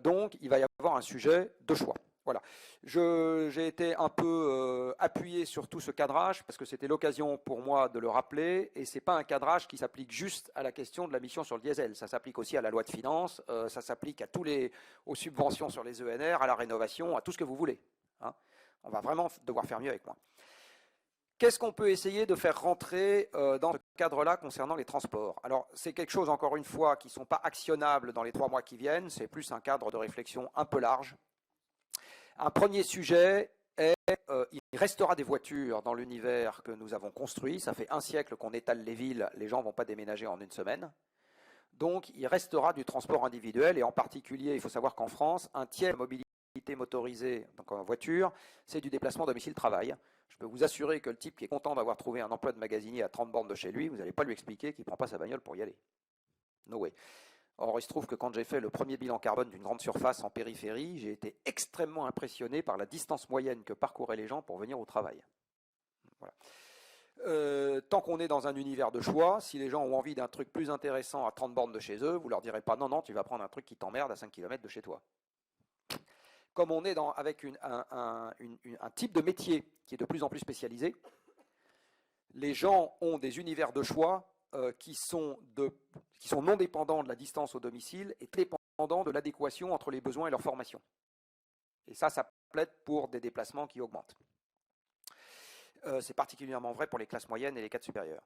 Donc il va y avoir un sujet de choix. Voilà. J'ai été un peu appuyé sur tout ce cadrage parce que c'était l'occasion pour moi de le rappeler et ce n'est pas un cadrage qui s'applique juste à la question de la mission sur le diesel. Ça s'applique aussi à la loi de finances, ça s'applique à aux subventions sur les ENR, à la rénovation, à tout ce que vous voulez. On va vraiment devoir faire mieux avec moi. Qu'est-ce qu'on peut essayer de faire rentrer dans ce cadre-là concernant les transports? Alors, c'est quelque chose, encore une fois, qui ne sont pas actionnables dans les 3 mois qui viennent, c'est plus un cadre de réflexion un peu large. Un premier sujet est, il restera des voitures dans l'univers que nous avons construit. Ça fait 1 siècle qu'on étale les villes, les gens ne vont pas déménager en 1 semaine. Donc, il restera du transport individuel et en particulier, il faut savoir qu'en France, 1/3 de la mobilité motorisée, donc en voiture, c'est du déplacement domicile-travail. Je peux vous assurer que le type qui est content d'avoir trouvé un emploi de magasinier à 30 bornes de chez lui, vous n'allez pas lui expliquer qu'il ne prend pas sa bagnole pour y aller. No way. Or, il se trouve que quand j'ai fait le premier bilan carbone d'une grande surface en périphérie, j'ai été extrêmement impressionné par la distance moyenne que parcouraient les gens pour venir au travail. Voilà. Tant qu'on est dans un univers de choix, si les gens ont envie d'un truc plus intéressant à 30 bornes de chez eux, vous ne leur direz pas non, tu vas prendre un truc qui t'emmerde à 5 km de chez toi. Comme on est avec un type de métier qui est de plus en plus spécialisé, les gens ont des univers de choix qui sont non dépendants de la distance au domicile et dépendants de l'adéquation entre les besoins et leur formation. Et ça plaide pour des déplacements qui augmentent. C'est particulièrement vrai pour les classes moyennes et les cadres supérieurs.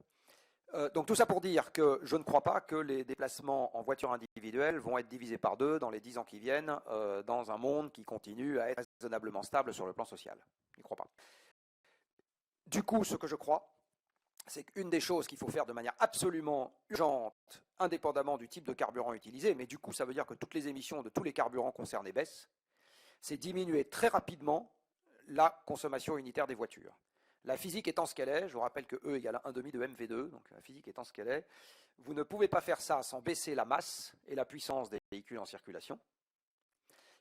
Donc tout ça pour dire que je ne crois pas que les déplacements en voiture individuelle vont être divisés par 2 dans les 10 ans qui viennent dans un monde qui continue à être raisonnablement stable sur le plan social. Je n'y crois pas. Du coup, ce que je crois, c'est qu'une des choses qu'il faut faire de manière absolument urgente, indépendamment du type de carburant utilisé, mais du coup ça veut dire que toutes les émissions de tous les carburants concernés baissent, c'est diminuer très rapidement la consommation unitaire des voitures. La physique étant ce qu'elle est, je vous rappelle que E égale 1,5 de mv2, donc la physique étant ce qu'elle est, vous ne pouvez pas faire ça sans baisser la masse et la puissance des véhicules en circulation.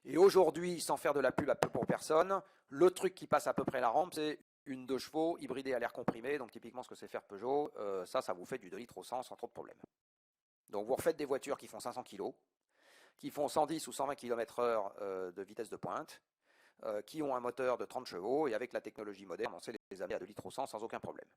Et aujourd'hui, sans faire de la pub pour personne, le truc qui passe à peu près la rampe, c'est une 2 chevaux hybridée à l'air comprimé, donc typiquement ce que c'est faire Peugeot, ça vous fait du 2 litres au 100 sans trop de problème. Donc vous refaites des voitures qui font 500 kg, qui font 110 ou 120 km/h de vitesse de pointe, qui ont un moteur de 30 chevaux, et avec la technologie moderne, on sait les amener à 2 litres au 100 sans aucun problème.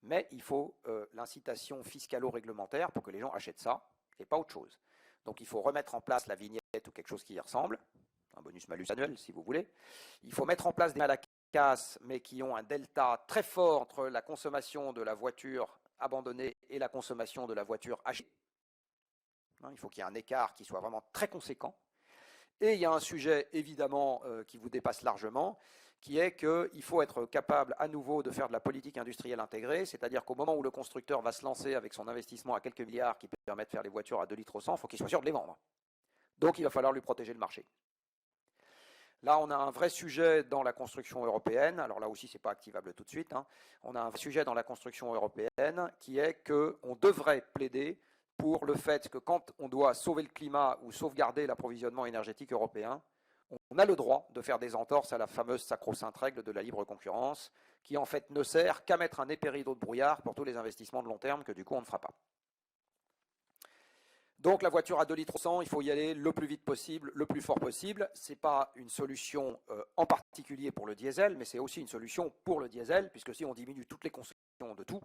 Mais il faut l'incitation fiscalo-réglementaire pour que les gens achètent ça, et pas autre chose. Donc il faut remettre en place la vignette ou quelque chose qui y ressemble, un bonus-malus annuel si vous voulez. Il faut mettre en place des casse, mais qui ont un delta très fort entre la consommation de la voiture abandonnée et la consommation de la voiture achetée. Il faut qu'il y ait un écart qui soit vraiment très conséquent. Et il y a un sujet, évidemment, qui vous dépasse largement, qui est qu'il faut être capable à nouveau de faire de la politique industrielle intégrée, c'est-à-dire qu'au moment où le constructeur va se lancer avec son investissement à quelques milliards qui permet de faire les voitures à 2 litres au 100, il faut qu'il soit sûr de les vendre. Donc il va falloir lui protéger le marché. Là, on a un vrai sujet dans la construction européenne. Alors là aussi, ce n'est pas activable tout de suite. On a un sujet dans la construction européenne qui est qu'on devrait plaider pour le fait que quand on doit sauver le climat ou sauvegarder l'approvisionnement énergétique européen, on a le droit de faire des entorses à la fameuse sacro-sainte règle de la libre concurrence, qui en fait ne sert qu'à mettre un épérideau de brouillard pour tous les investissements de long terme que du coup on ne fera pas. Donc la voiture à 2 litres au 100, il faut y aller le plus vite possible, le plus fort possible. Ce n'est pas une solution en particulier pour le diesel, mais c'est aussi une solution pour le diesel, puisque si on diminue toutes les consommations de tout,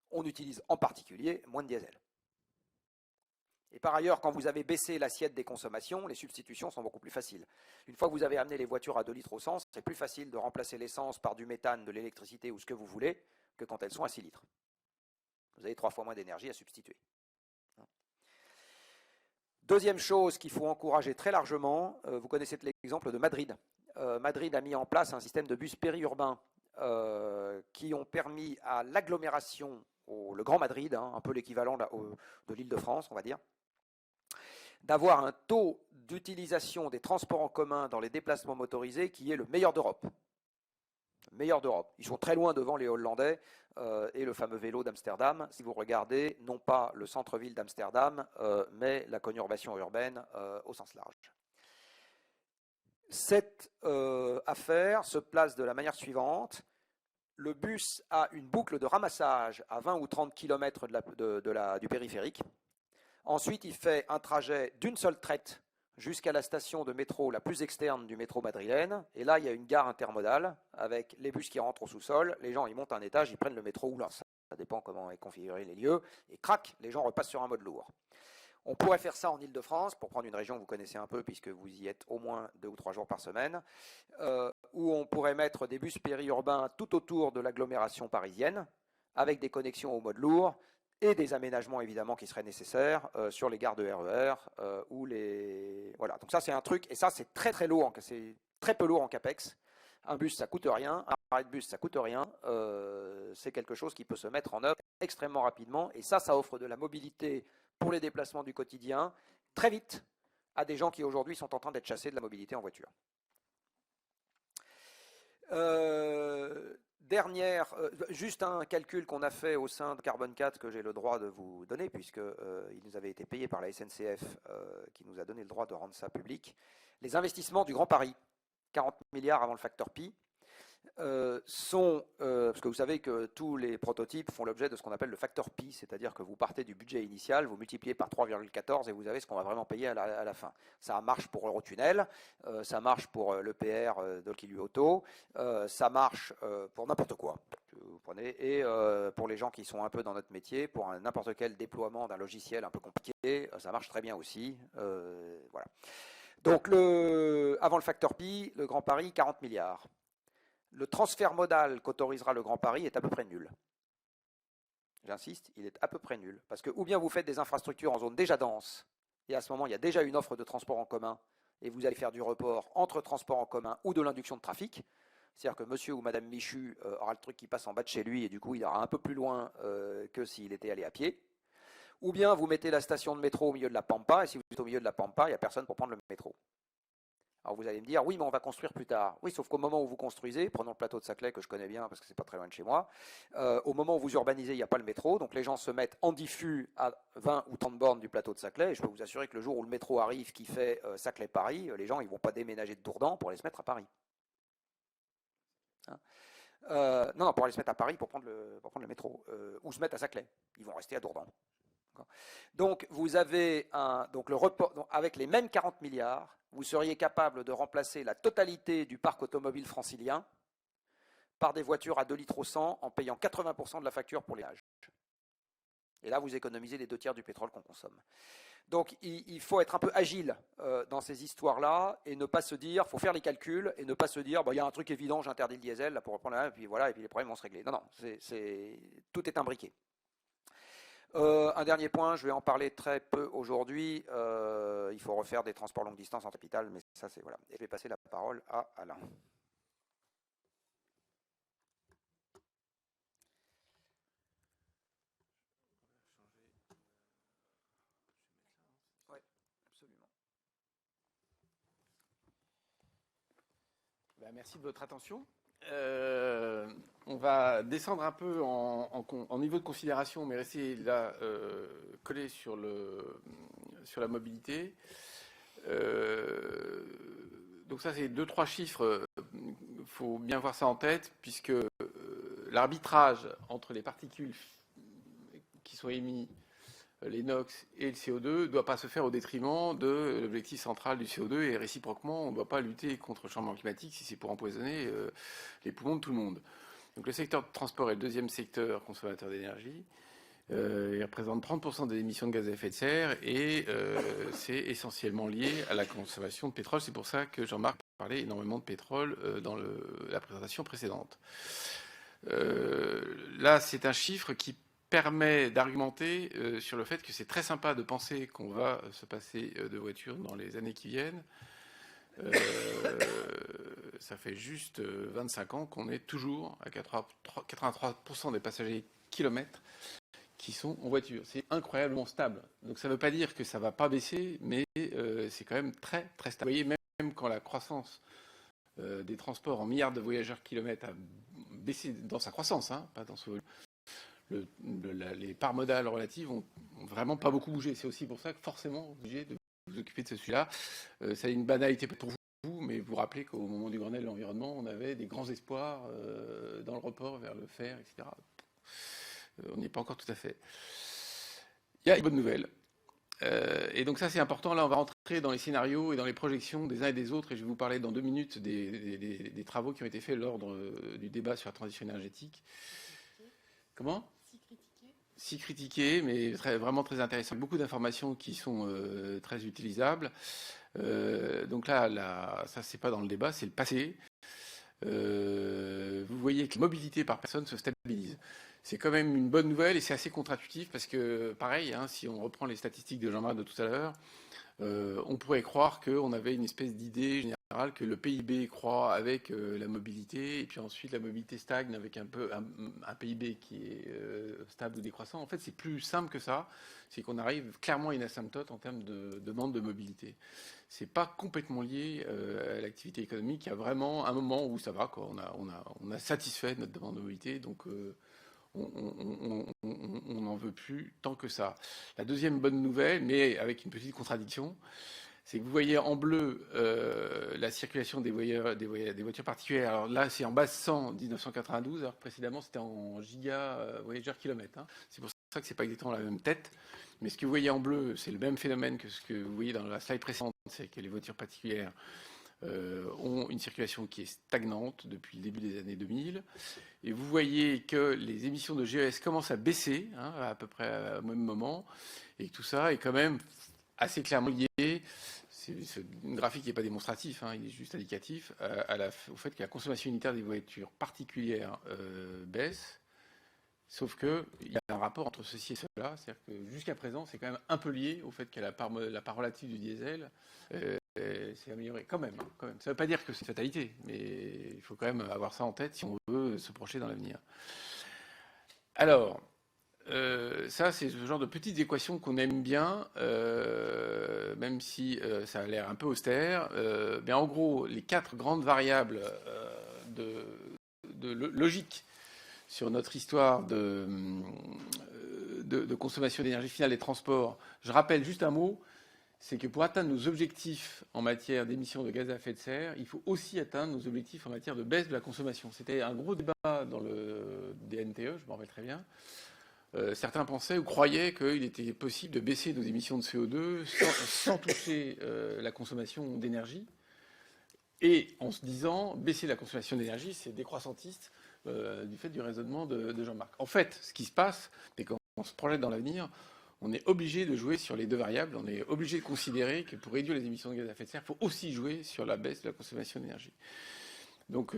on utilise en particulier moins de diesel. Et par ailleurs, quand vous avez baissé l'assiette des consommations, les substitutions sont beaucoup plus faciles. Une fois que vous avez amené les voitures à 2 litres au 100, c'est plus facile de remplacer l'essence par du méthane, de l'électricité ou ce que vous voulez, que quand elles sont à 6 litres. Vous avez 3 fois moins d'énergie à substituer. Deuxième chose qu'il faut encourager très largement, vous connaissez l'exemple de Madrid. Madrid a mis en place un système de bus périurbains qui ont permis à l'agglomération, le Grand Madrid, un peu l'équivalent de l'Île-de-France, on va dire, d'avoir un taux d'utilisation des transports en commun dans les déplacements motorisés qui est le meilleur d'Europe. Meilleur d'Europe. Ils sont très loin devant les Hollandais et le fameux vélo d'Amsterdam. Si vous regardez, non pas le centre-ville d'Amsterdam, mais la conurbation urbaine au sens large. Cette affaire se place de la manière suivante. Le bus a une boucle de ramassage à 20 ou 30 km du périphérique. Ensuite, il fait un trajet d'une seule traite jusqu'à la station de métro la plus externe du métro madrilène. Et là, il y a une gare intermodale avec les bus qui rentrent au sous-sol. Les gens, ils montent un étage, ils prennent le métro ou là, ça dépend comment est configuré les lieux. Et crac, les gens repassent sur un mode lourd. On pourrait faire ça en Île-de-France, pour prendre une région que vous connaissez un peu, puisque vous y êtes au moins 2 ou 3 jours par semaine, où on pourrait mettre des bus périurbains tout autour de l'agglomération parisienne, avec des connexions au mode lourd, et des aménagements évidemment qui seraient nécessaires sur les gares de RER ou les... Voilà, donc ça c'est un truc, et ça c'est très très lourd, c'est très peu lourd en CAPEX. Un bus ça coûte rien, un arrêt de bus ça coûte rien, c'est quelque chose qui peut se mettre en œuvre extrêmement rapidement, et ça offre de la mobilité pour les déplacements du quotidien, très vite, à des gens qui aujourd'hui sont en train d'être chassés de la mobilité en voiture. Juste un calcul qu'on a fait au sein de Carbone 4 que j'ai le droit de vous donner, puisqu'il nous avait été payé par la SNCF qui nous a donné le droit de rendre ça public. Les investissements du Grand Paris, 40 milliards avant le facteur Pi, parce que vous savez que tous les prototypes font l'objet de ce qu'on appelle le facteur Pi, c'est-à-dire que vous partez du budget initial, vous multipliez par 3,14 et vous avez ce qu'on va vraiment payer à la fin. Ça marche pour Eurotunnel, ça marche pour l'EPR d'Olkilu Auto, ça marche pour n'importe quoi. Vous prenez, et pour les gens qui sont un peu dans notre métier, pour n'importe quel déploiement d'un logiciel un peu compliqué, ça marche très bien aussi. Voilà. Donc avant le facteur Pi, le Grand Paris, 40 milliards. Le transfert modal qu'autorisera le Grand Paris est à peu près nul. J'insiste, il est à peu près nul. Parce que ou bien vous faites des infrastructures en zone déjà dense, et à ce moment, il y a déjà une offre de transport en commun, et vous allez faire du report entre transport en commun ou de l'induction de trafic. C'est-à-dire que monsieur ou madame Michu aura le truc qui passe en bas de chez lui, et du coup, il ira un peu plus loin que s'il était allé à pied. Ou bien vous mettez la station de métro au milieu de la Pampa, et si vous êtes au milieu de la Pampa, il n'y a personne pour prendre le métro. Alors vous allez me dire, oui, mais on va construire plus tard. Oui, sauf qu'au moment où vous construisez, prenons le plateau de Saclay que je connais bien parce que c'est pas très loin de chez moi, au moment où vous urbanisez, il n'y a pas le métro, donc les gens se mettent en diffus à 20 ou 30 bornes du plateau de Saclay, et je peux vous assurer que le jour où le métro arrive qui fait Saclay-Paris, les gens ils vont pas déménager de Dourdan pour aller se mettre à Paris. Non, pour aller se mettre à Paris pour prendre le métro, ou se mettre à Saclay. Ils vont rester à Dourdan. Donc vous avez le report, donc, avec les mêmes 40 milliards, vous seriez capable de remplacer la totalité du parc automobile francilien par des voitures à 2 litres au 100 en payant 80% de la facture pour les âges. Et là, vous économisez les 2/3 du pétrole qu'on consomme. Donc il faut être un peu agile dans ces histoires-là et ne pas se dire, il faut faire les calculs et ne pas se dire, il y a un truc évident, j'interdis le diesel là, pour reprendre la main, et puis voilà, et puis les problèmes vont se régler. Non, tout est imbriqué. Un dernier point, je vais en parler très peu aujourd'hui. Il faut refaire des transports longue distance en capitale, mais ça c'est voilà. Et je vais passer la parole à Alain. Oui, absolument. Merci de votre attention. On va descendre un peu en niveau de considération, mais rester là collé sur la mobilité. Donc ça, c'est 2-3 chiffres. Il faut bien voir ça en tête, puisque l'arbitrage entre les particules qui sont émises, les NOx et le CO2 ne doit pas se faire au détriment de l'objectif central du CO2 et réciproquement, on ne doit pas lutter contre le changement climatique si c'est pour empoisonner les poumons de tout le monde. Donc le secteur de transport est le deuxième secteur consommateur d'énergie. Il représente 30% des émissions de gaz à effet de serre et c'est essentiellement lié à la consommation de pétrole. C'est pour ça que Jean-Marc parlait énormément de pétrole dans la présentation précédente. Là, c'est un chiffre qui permet d'argumenter sur le fait que c'est très sympa de penser qu'on va se passer de voitures dans les années qui viennent. Ça fait juste 25 ans qu'on est toujours à 83% des passagers kilomètres qui sont en voiture. C'est incroyablement stable. Donc ça ne veut pas dire que ça ne va pas baisser, mais c'est quand même très très stable. Vous voyez, même quand la croissance des transports en milliards de voyageurs kilomètres a baissé dans sa croissance, hein, pas dans son volume, les parts modales relatives ont vraiment pas beaucoup bougé. C'est aussi pour ça que forcément, vous êtes obligé de vous occuper de ce sujet-là. Ça a une banalité pour vous, mais vous rappelez qu'au moment du Grenelle de l'environnement, on avait des grands espoirs dans le report vers le fer, etc. On n'y est pas encore tout à fait. Il y a une bonne nouvelle. Et donc ça, c'est important. Là, on va rentrer dans les scénarios et dans les projections des uns et des autres. Et je vais vous parler dans 2 minutes des travaux qui ont été faits lors du débat sur la transition énergétique. Comment ? Si critiqué, mais vraiment très intéressant. Beaucoup d'informations qui sont très utilisables. Donc là, ça, c'est pas dans le débat, c'est le passé. Vous voyez que la mobilité par personne se stabilise. C'est quand même une bonne nouvelle et c'est assez contre-intuitif parce que, pareil, hein, si on reprend les statistiques de Jean-Marc de tout à l'heure, on pourrait croire qu'on avait une espèce d'idée générale que le PIB croît avec la mobilité et puis ensuite la mobilité stagne avec un PIB qui est stable ou décroissant. En fait, c'est plus simple que ça. C'est qu'on arrive clairement à une asymptote en termes de demande de mobilité. C'est pas complètement lié à l'activité économique. Il y a vraiment un moment où ça va, quoi. On a satisfait notre demande de mobilité, donc on n'en veut plus tant que ça. La deuxième bonne nouvelle, mais avec une petite contradiction, c'est que vous voyez en bleu la circulation des voitures particulières. Alors là, c'est en base 100 1992, alors que précédemment, c'était en voyageurs kilomètres. Hein. C'est pour ça que c'est pas exactement la même tête. Mais ce que vous voyez en bleu, c'est le même phénomène que ce que vous voyez dans la slide précédente, c'est que les voitures particulières ont une circulation qui est stagnante depuis le début des années 2000. Et vous voyez que les émissions de GES commencent à baisser, hein, à peu près au même moment, et que tout ça est quand même assez clairement lié. C'est un graphique qui n'est pas démonstratif, hein, il est juste indicatif, au fait que la consommation unitaire des voitures particulières baisse. Sauf qu'il y a un rapport entre ceci et cela, c'est-à-dire que jusqu'à présent, c'est quand même un peu lié au fait que la part relative du diesel s'est améliorée quand même, hein, quand même. Ça ne veut pas dire que c'est une fatalité, mais il faut quand même avoir ça en tête si on veut se projeter dans l'avenir. Alors, ça, c'est ce genre de petites équations qu'on aime bien, même si ça a l'air un peu austère. Mais en gros, les 4 grandes variables de logique sur notre histoire de consommation d'énergie finale des transports, je rappelle juste un mot, c'est que pour atteindre nos objectifs en matière d'émissions de gaz à effet de serre, il faut aussi atteindre nos objectifs en matière de baisse de la consommation. C'était un gros débat dans le DNTE, je m'en rappelle très bien. Certains pensaient ou croyaient qu'il était possible de baisser nos émissions de CO2 sans toucher la consommation d'énergie. Et en se disant, baisser la consommation d'énergie, c'est décroissantiste du fait du raisonnement de Jean-Marc. En fait, ce qui se passe, c'est qu'on se projette dans l'avenir, on est obligé de jouer sur les 2 variables. On est obligé de considérer que pour réduire les émissions de gaz à effet de serre, il faut aussi jouer sur la baisse de la consommation d'énergie. Donc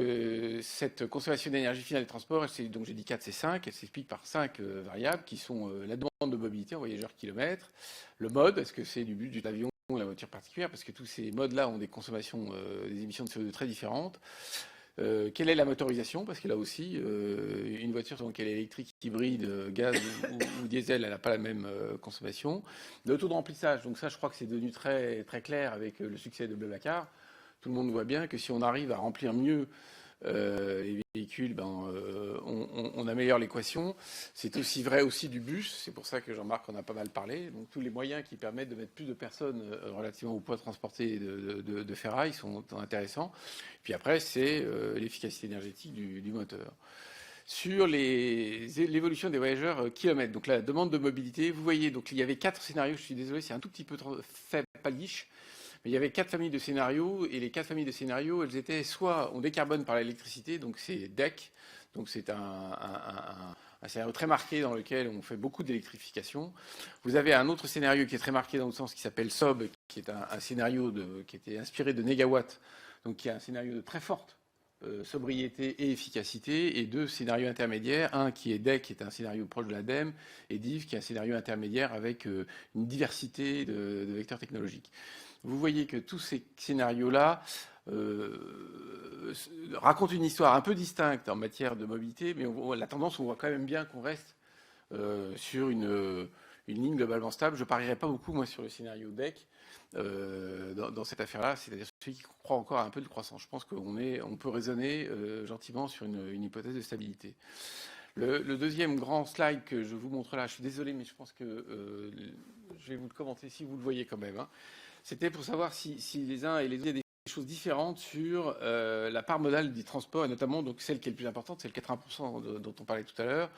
cette consommation d'énergie finale des transports, donc j'ai dit 4, c'est 5, elle s'explique par 5 variables qui sont la demande de mobilité en voyageurs kilomètres, le mode, est-ce que c'est du bus, de l'avion ou la voiture particulière, parce que tous ces modes-là ont des consommations, des émissions de CO2 très différentes. Quelle est la motorisation? Parce que là aussi, une voiture, donc elle est électrique, hybride, gaz ou diesel, elle n'a pas la même consommation. Le taux de remplissage, donc ça, je crois que c'est devenu très, très clair avec le succès de Blablacar. Tout le monde voit bien que si on arrive à remplir mieux les véhicules, on améliore l'équation. C'est aussi vrai aussi du bus. C'est pour ça que Jean-Marc en a pas mal parlé. Donc tous les moyens qui permettent de mettre plus de personnes relativement au poids transporté de ferraille sont intéressants. Puis après, c'est l'efficacité énergétique du moteur. Sur l'évolution des voyageurs kilomètres, donc la demande de mobilité, vous voyez, donc il y avait 4 scénarios. Je suis désolé, c'est un tout petit peu faible, paliche. Mais il y avait 4 familles de scénarios, et les 4 familles de scénarios, elles étaient soit on décarbone par l'électricité, donc c'est DEC, donc c'est un scénario très marqué dans lequel on fait beaucoup d'électrification. Vous avez un autre scénario qui est très marqué dans le sens qui s'appelle SOB, qui est un scénario qui était inspiré de Négawatt, donc qui est un scénario de très forte sobriété et efficacité, et 2 scénarios intermédiaires, un qui est DEC, qui est un scénario proche de l'ADEME, et DIV, qui est un scénario intermédiaire avec une diversité de vecteurs technologiques. Vous voyez que tous ces scénarios-là racontent une histoire un peu distincte en matière de mobilité, mais la tendance, on voit quand même bien qu'on reste sur une ligne globalement stable. Je ne parierais pas beaucoup, moi, sur le scénario DEC dans cette affaire-là, c'est-à-dire celui qui croit encore à un peu de croissance. Je pense qu'on peut raisonner gentiment sur une hypothèse de stabilité. Le deuxième grand slide que je vous montre là, je suis désolé, mais je pense que je vais vous le commenter si vous le voyez quand même, hein. C'était pour savoir si les uns et les autres, il y a des choses différentes sur la part modale du transport, et notamment donc, celle qui est le plus importante, c'est le 80% dont on parlait tout à l'heure,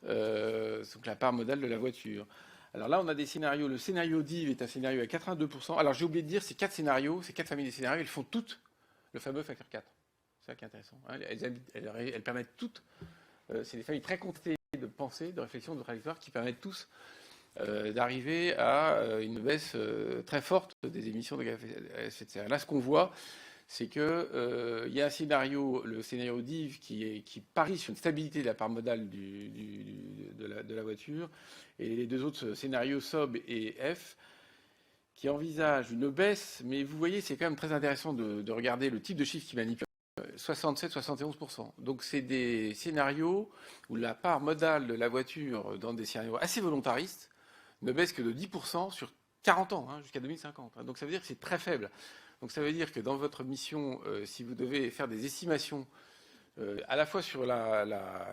donc la part modale de la voiture. Alors là, on a des scénarios. Le scénario DIV est un scénario à 82%. Alors j'ai oublié de dire, ces 4 scénarios, ces 4 familles de scénarios, elles font toutes le fameux facteur 4. C'est ça qui est intéressant. Hein. Elles permettent toutes, c'est des familles très comptées de pensée, de réflexion, de trajectoire, qui permettent tous d'arriver à une baisse très forte des émissions de gaz à effet de serre. Là, ce qu'on voit, c'est qu'il y a un scénario, le scénario DIV, qui parie sur une stabilité de la part modale de la voiture, et les 2 autres scénarios, SOB et F, qui envisagent une baisse, mais vous voyez, c'est quand même très intéressant de regarder le type de chiffre qui manipule. 67-71%. Donc c'est des scénarios où la part modale de la voiture, dans des scénarios assez volontaristes, ne baisse que de 10% sur 40 ans, hein, jusqu'à 2050. Donc ça veut dire que c'est très faible. Donc ça veut dire que dans votre mission, si vous devez faire des estimations à la fois sur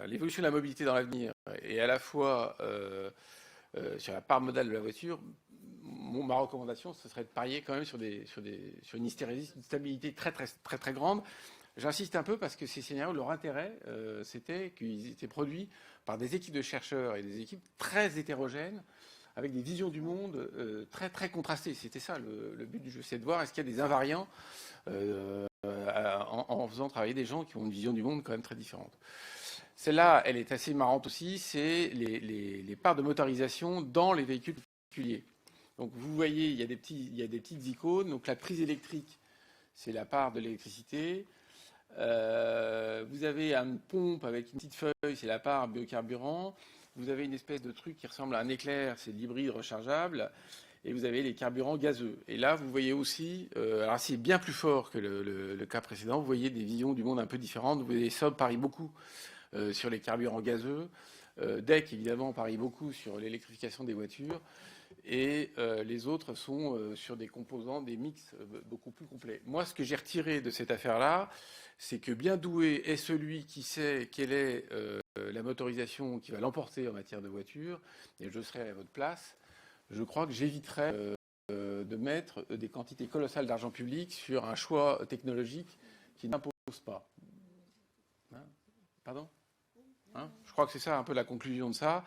l'évolution de la mobilité dans l'avenir et à la fois sur la part modale de la voiture, ma recommandation, ce serait de parier quand même sur une hystérésie, une stabilité très, très, très, très grande. J'insiste un peu parce que ces scénarios, leur intérêt, c'était qu'ils étaient produits par des équipes de chercheurs et des équipes très hétérogènes, avec des visions du monde très, très contrastées. C'était ça le but du jeu, c'est de voir est-ce qu'il y a des invariants en faisant travailler des gens qui ont une vision du monde quand même très différente. Celle-là, elle est assez marrante aussi, c'est les parts de motorisation dans les véhicules particuliers. Donc vous voyez, il y a des petites icônes. Donc la prise électrique, c'est la part de l'électricité. Vous avez une pompe avec une petite feuille, c'est la part biocarburant. Vous avez une espèce de truc qui ressemble à un éclair, c'est l'hybride rechargeable. Et vous avez les carburants gazeux. Et là, vous voyez aussi, alors c'est bien plus fort que le cas précédent, vous voyez des visions du monde un peu différentes. Vous voyez, SOB parie beaucoup sur les carburants gazeux. DEC, évidemment, parie beaucoup sur l'électrification des voitures. Et les autres sont sur des composants, des mix beaucoup plus complets. Moi, ce que j'ai retiré de cette affaire-là, c'est que bien doué est celui qui sait quelle est la motorisation qui va l'emporter en matière de voiture, et je serai à votre place. Je crois que j'éviterai de mettre des quantités colossales d'argent public sur un choix technologique qui n'impose pas. Hein? Pardon? Hein, je crois que c'est ça un peu la conclusion de ça.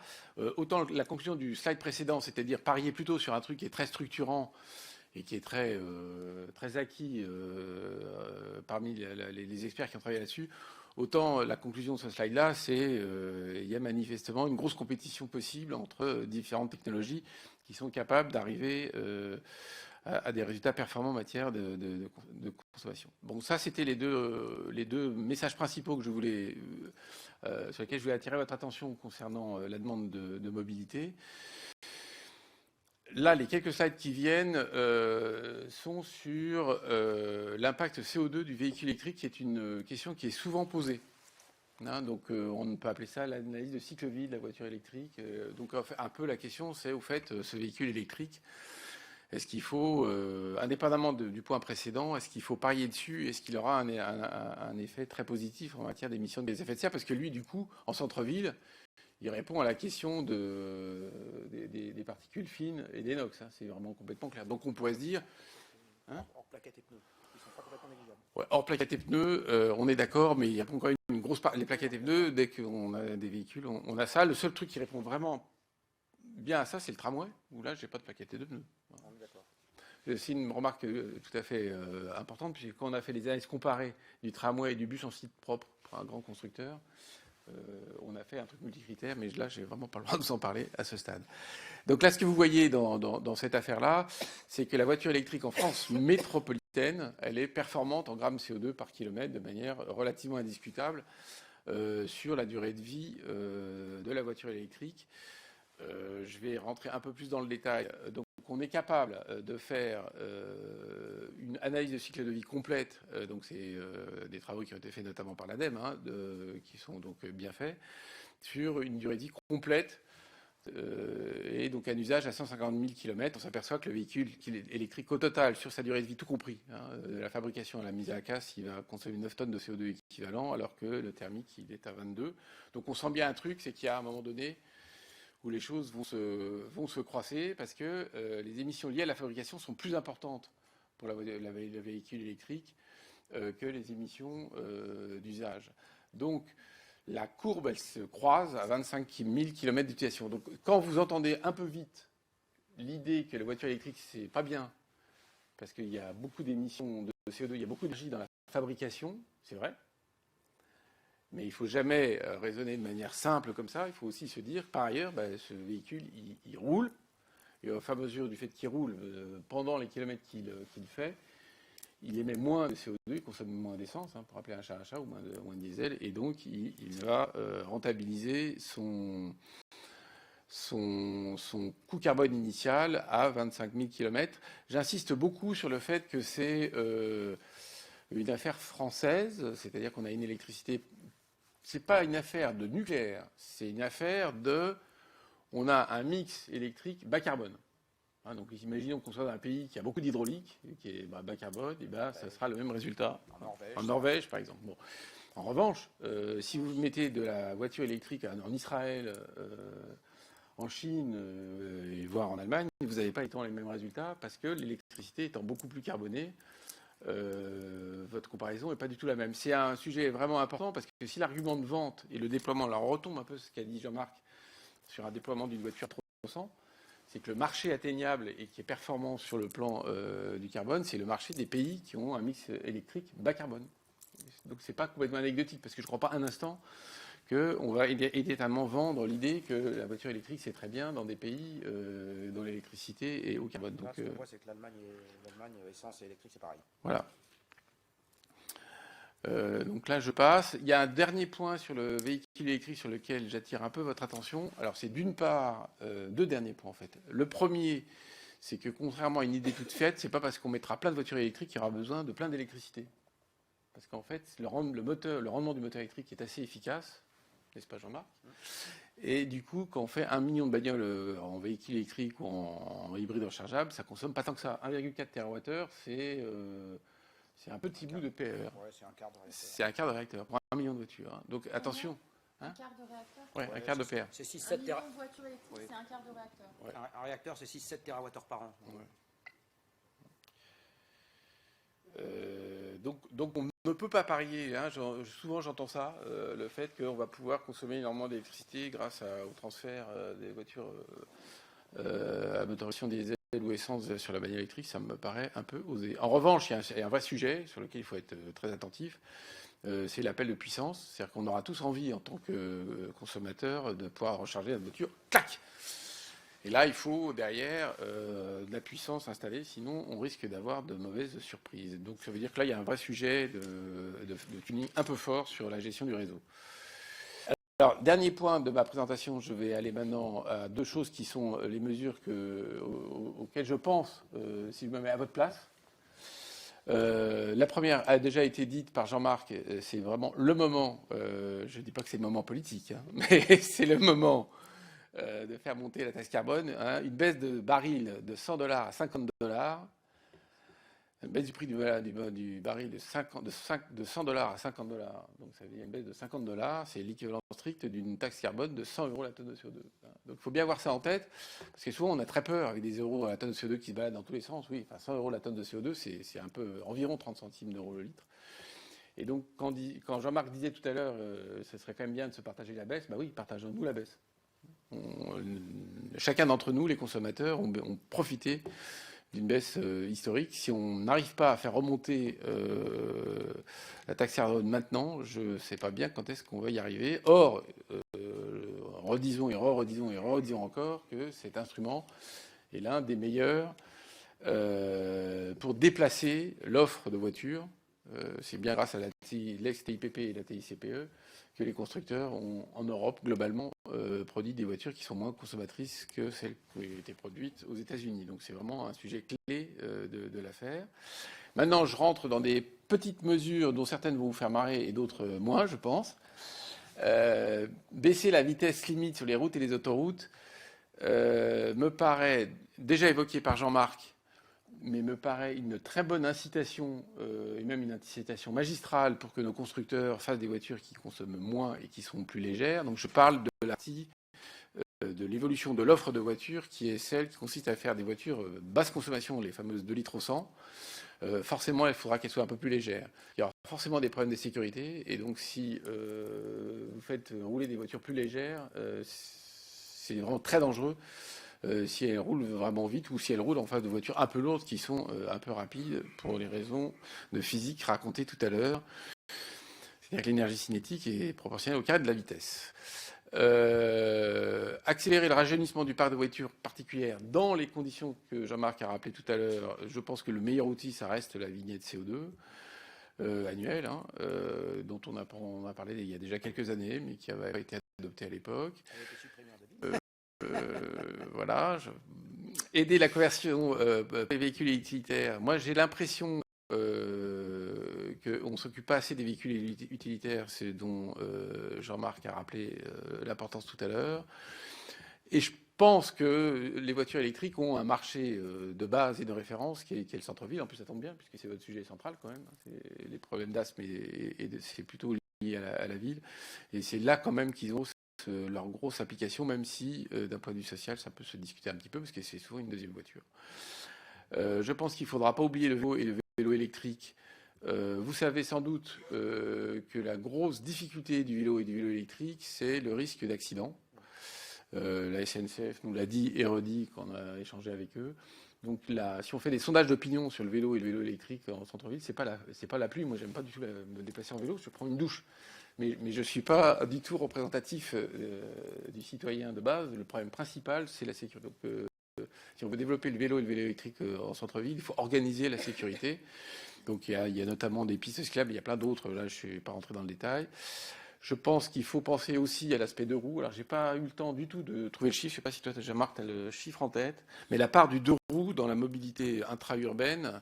Autant la conclusion du slide précédent, c'est-à-dire parier plutôt sur un truc qui est très structurant et qui est très, très acquis parmi les experts qui ont travaillé là-dessus, autant la conclusion de ce slide-là, c'est il y a manifestement une grosse compétition possible entre différentes technologies qui sont capables d'arriver à des résultats performants en matière de consommation. Bon, ça, c'était les deux messages principaux que je voulais, sur lesquels je voulais attirer votre attention concernant la demande de mobilité. Là, les quelques slides qui viennent sont sur l'impact CO2 du véhicule électrique, qui est une question qui est souvent posée. Hein, donc, on peut appeler ça l'analyse de cycle vie de la voiture électrique. Donc, un peu la question, c'est au fait, ce véhicule électrique, est-ce qu'il faut, indépendamment du point précédent, est-ce qu'il faut parier dessus? Est-ce qu'il aura un effet très positif en matière d'émissions de gaz à effet de serre? Parce que lui, du coup, en centre-ville, il répond à la question des particules fines et des NOx. Hein, c'est vraiment complètement clair. Donc on pourrait se dire... Hein, hors plaquettes et pneus, qui sont pas complètement négligeables. Ouais, hors plaquettes et pneus, on est d'accord, mais il répond quand même une grosse part. Les plaquettes et pneus, dès qu'on a des véhicules, on a ça. Le seul truc qui répond vraiment bien à ça, c'est le tramway, où là, j'ai pas de plaquettes et de pneus. On est d'accord. C'est une remarque tout à fait importante, puisque quand on a fait les analyses comparées du tramway et du bus en site propre pour un grand constructeur, on a fait un truc multicritère, mais là, j'ai vraiment pas le droit de vous en parler à ce stade. Donc là, ce que vous voyez dans cette affaire-là, c'est que la voiture électrique en France métropolitaine, elle est performante en grammes CO2 par kilomètre de manière relativement indiscutable sur la durée de vie de la voiture électrique. Je vais rentrer un peu plus dans le détail. Donc, on est capable de faire une analyse de cycle de vie complète. Donc, c'est des travaux qui ont été faits notamment par l'ADEME, hein, qui sont donc bien faits, sur une durée de vie complète et donc un usage à 150 000 km. On s'aperçoit que le véhicule électrique, au total, sur sa durée de vie, tout compris, hein, de la fabrication à la mise à la casse, il va consommer 9 tonnes de CO2 équivalent, alors que le thermique, il est à 22. Donc, on sent bien un truc, c'est qu'il y a un moment donné où les choses vont se croiser parce que les émissions liées à la fabrication sont plus importantes pour le véhicule électrique que les émissions d'usage. Donc, la courbe, elle se croise à 25 000 km d'utilisation. Donc, quand vous entendez un peu vite l'idée que la voiture électrique, c'est pas bien, parce qu'il y a beaucoup d'émissions de CO2, il y a beaucoup d'énergie dans la fabrication, c'est vrai. Mais il ne faut jamais raisonner de manière simple comme ça. Il faut aussi se dire, par ailleurs, ce véhicule, il roule. Et au fur et à mesure du fait qu'il roule, pendant les kilomètres qu'il fait, il émet moins de CO2, il consomme moins d'essence, hein, pour appeler un chat, ou moins de diesel. Et donc, il va rentabiliser son coût carbone initial à 25 000 km. J'insiste beaucoup sur le fait que c'est une affaire française, c'est-à-dire qu'on a une électricité. C'est pas une affaire de nucléaire, c'est une affaire on a un mix électrique bas carbone. Hein, donc imaginons qu'on soit dans un pays qui a beaucoup d'hydraulique, qui est bas carbone, et ça sera le même résultat. En Norvège, par exemple. Bon. En revanche, si vous mettez de la voiture électrique en Israël, en Chine, et voire en Allemagne, vous n'avez pas les mêmes résultats parce que l'électricité étant beaucoup plus carbonée, votre comparaison n'est pas du tout la même. C'est un sujet vraiment important parce que si l'argument de vente et le déploiement, là on retombe un peu ce qu'a dit Jean-Marc sur un déploiement d'une voiture 300, c'est que le marché atteignable et qui est performant sur le plan du carbone, c'est le marché des pays qui ont un mix électrique bas carbone. Donc c'est pas complètement anecdotique parce que je ne crois pas un instant qu'on va éternellement vendre l'idée que la voiture électrique c'est très bien dans des pays dont l'électricité est au carbone. Donc, ce qu'on voit, c'est que l'Allemagne, essence et électrique, c'est pareil. Voilà. Donc là, je passe. Il y a un dernier point sur le véhicule électrique sur lequel j'attire un peu votre attention. Alors, c'est d'une part deux derniers points en fait. Le premier, c'est que contrairement à une idée toute faite, c'est pas parce qu'on mettra plein de voitures électriques qu'il y aura besoin de plein d'électricité. Parce qu'en fait, le rendement du moteur électrique est assez efficace, n'est-ce pas Jean-Marc? Et du coup, quand on fait 1 million de bagnoles en véhicule électrique ou en hybride rechargeable, ça consomme pas tant que ça. 1,4 TWh, c'est un petit bout de PER. Ouais, c'est un quart de réacteur. C'est un quart de réacteur pour 1 million de voitures. Hein. Donc attention. Un quart de réacteur? Ouais, un quart de PER. C'est 6-7 1 million de voitures électriques, c'est un quart de réacteur. Ouais. Un réacteur, c'est 6-7 TWh par an. Ouais. Donc on ne peut pas parier, hein, souvent j'entends ça, le fait qu'on va pouvoir consommer énormément d'électricité grâce au transfert des voitures à motorisation diesel ou essence sur la bagnole électrique, ça me paraît un peu osé. En revanche, il y a un vrai sujet sur lequel il faut être très attentif, c'est l'appel de puissance, c'est-à-dire qu'on aura tous envie en tant que consommateur de pouvoir recharger la voiture, clac. Et là, il faut derrière de la puissance installée, sinon on risque d'avoir de mauvaises surprises. Donc ça veut dire que là, il y a un vrai sujet de tuning un peu fort sur la gestion du réseau. Alors, dernier point de ma présentation, je vais aller maintenant à deux choses qui sont les mesures auxquelles je pense, si je me mets à votre place. La première a déjà été dite par Jean-Marc, c'est vraiment le moment, je ne dis pas que c'est le moment politique, hein, mais c'est le moment de faire monter la taxe carbone, hein, une baisse de baril de $100 à $50, une baisse du prix du baril de $100 à $50, donc ça veut dire une baisse de $50, c'est l'équivalent strict d'une taxe carbone de 100 € la tonne de CO2. Donc il faut bien avoir ça en tête, parce que souvent on a très peur avec des euros à la tonne de CO2 qui se baladent dans tous les sens. Oui, enfin 100 € la tonne de CO2, c'est un peu environ 30 centimes d'euros le litre. Et donc quand Jean-Marc disait tout à l'heure, ce serait quand même bien de se partager la baisse, bah oui, partageons-nous la baisse. Chacun d'entre nous, les consommateurs, ont profité d'une baisse historique. Si on n'arrive pas à faire remonter la taxe carbone maintenant, je ne sais pas bien quand est-ce qu'on va y arriver. Or, redisons et redisons encore que cet instrument est l'un des meilleurs pour déplacer l'offre de voitures. C'est bien grâce à l'ex-TIPP et la TICPE que les constructeurs ont, en Europe, globalement, produit des voitures qui sont moins consommatrices que celles qui ont été produites aux États-Unis. Donc c'est vraiment un sujet clé de l'affaire. Maintenant, je rentre dans des petites mesures dont certaines vont vous faire marrer et d'autres moins, je pense. Baisser la vitesse limite sur les routes et les autoroutes me paraît, déjà évoqué par Jean-Marc, mais me paraît une très bonne incitation, et même une incitation magistrale pour que nos constructeurs fassent des voitures qui consomment moins et qui sont plus légères. Donc je parle de la partie de l'évolution de l'offre de voitures qui est celle qui consiste à faire des voitures basse consommation, les fameuses 2 litres au 100. Forcément, il faudra qu'elles soient un peu plus légères. Il y aura forcément des problèmes de sécurité, et donc si vous faites rouler des voitures plus légères, c'est vraiment très dangereux. Si elles roulent vraiment vite ou si elles roulent en face de voitures un peu lourdes qui sont un peu rapides pour les raisons de physique racontées tout à l'heure. C'est-à-dire que l'énergie cinétique est proportionnelle au carré de la vitesse. Accélérer le rajeunissement du parc de voitures particulières dans les conditions que Jean-Marc a rappelées tout à l'heure, je pense que le meilleur outil, ça reste la vignette CO2 annuelle, hein, dont on a parlé il y a déjà quelques années, mais qui avait été adoptée à l'époque. Voilà. Aider la conversion des véhicules utilitaires. Moi, j'ai l'impression qu'on ne s'occupe pas assez des véhicules utilitaires, c'est dont Jean-Marc a rappelé l'importance tout à l'heure. Et je pense que les voitures électriques ont un marché de base et de référence qui est le centre-ville. En plus, ça tombe bien, puisque c'est votre sujet central quand même. C'est les problèmes d'asthme et c'est plutôt lié à la ville. Et c'est là quand même qu'ils ont leur grosse application, même si d'un point de vue social, ça peut se discuter un petit peu, parce que c'est souvent une deuxième voiture. Je pense qu'il ne faudra pas oublier le vélo et le vélo électrique. Vous savez sans doute que la grosse difficulté du vélo et du vélo électrique, c'est le risque d'accident. La SNCF nous l'a dit et redit quand on a échangé avec eux. Donc là, si on fait des sondages d'opinion sur le vélo et le vélo électrique en centre-ville, c'est pas la pluie. Moi, j'aime pas du tout me déplacer en vélo, je prends une douche. Mais je ne suis pas du tout représentatif du citoyen de base. Le problème principal, c'est la sécurité. Donc, si on veut développer le vélo et le vélo électrique en centre-ville, il faut organiser la sécurité. Donc il y a notamment des pistes cyclables, il y a plein d'autres. Là, je ne suis pas rentré dans le détail. Je pense qu'il faut penser aussi à l'aspect deux roues. Alors, je n'ai pas eu le temps du tout de trouver le chiffre. Je ne sais pas si toi, Jean-Marc, tu as le chiffre en tête. Mais la part du deux roues dans la mobilité intra-urbaine,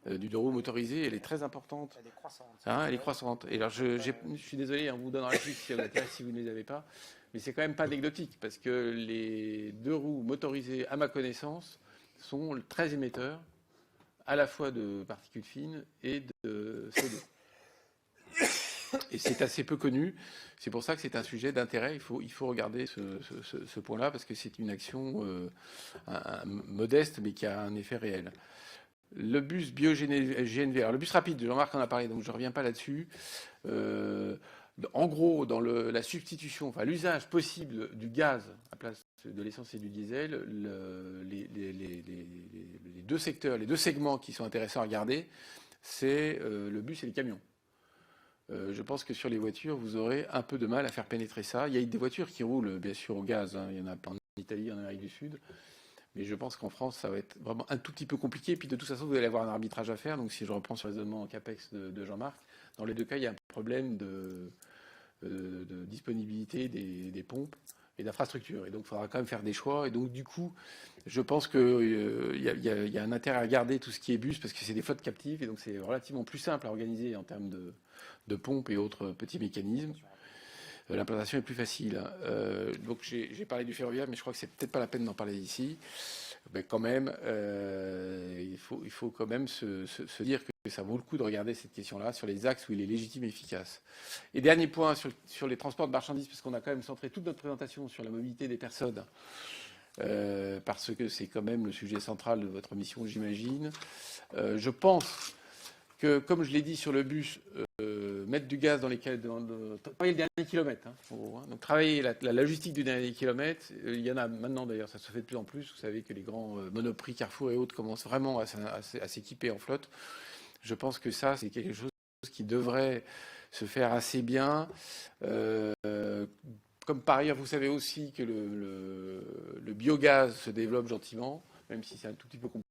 du deux roues motorisé, elle est très importante. Elle est croissante. Hein, elle est croissante. Et alors, je suis désolé, on vous donnera les chiffres si vous ne les avez pas. Mais c'est quand même pas anecdotique, parce que les deux roues motorisées, à ma connaissance, sont très émetteurs, à la fois de particules fines et de CO2. Et c'est assez peu connu. C'est pour ça que c'est un sujet d'intérêt. Il faut regarder ce point-là, parce que c'est une action modeste, mais qui a un effet réel. Le bus bio-GNV, alors le bus rapide, Jean-Marc en a parlé, donc je ne reviens pas là-dessus. En gros, dans la substitution, enfin l'usage possible du gaz à place de l'essence et du diesel, les deux secteurs, les deux segments qui sont intéressants à regarder, c'est le bus et les camions. Je pense que sur les voitures, vous aurez un peu de mal à faire pénétrer ça. Il y a des voitures qui roulent, bien sûr, au gaz, hein, il y en a plein Italie, en Amérique du Sud. Mais je pense qu'en France, ça va être vraiment un tout petit peu compliqué. Et puis de toute façon, vous allez avoir un arbitrage à faire. Donc si je reprends sur le raisonnement en CAPEX de Jean-Marc, dans les deux cas, il y a un problème de disponibilité des pompes et d'infrastructures. Et donc il faudra quand même faire des choix. Et donc du coup, je pense qu'il y a un intérêt à regarder tout ce qui est bus, parce que c'est des flottes captives. Et donc c'est relativement plus simple à organiser en termes de pompes et autres petits mécanismes. L'implantation est plus facile. Donc j'ai parlé du ferroviaire, mais je crois que c'est peut-être pas la peine d'en parler ici. Mais quand même, il faut quand même se dire que ça vaut le coup de regarder cette question-là sur les axes où il est légitime et efficace. Et dernier point sur les transports de marchandises, parce qu'on a quand même centré toute notre présentation sur la mobilité des personnes, parce que c'est quand même le sujet central de votre mission, j'imagine. Je pense que, comme je l'ai dit sur le bus, mettre du gaz travailler le dernier kilomètre. Donc travailler la logistique du dernier kilomètre. Il y en a maintenant d'ailleurs, ça se fait de plus en plus. Vous savez que les grands Monoprix, Carrefour et autres commencent vraiment à s'équiper en flotte. Je pense que ça, c'est quelque chose qui devrait se faire assez bien. Comme par ailleurs, vous savez aussi que le biogaz se développe gentiment, même si c'est un tout petit peu compliqué.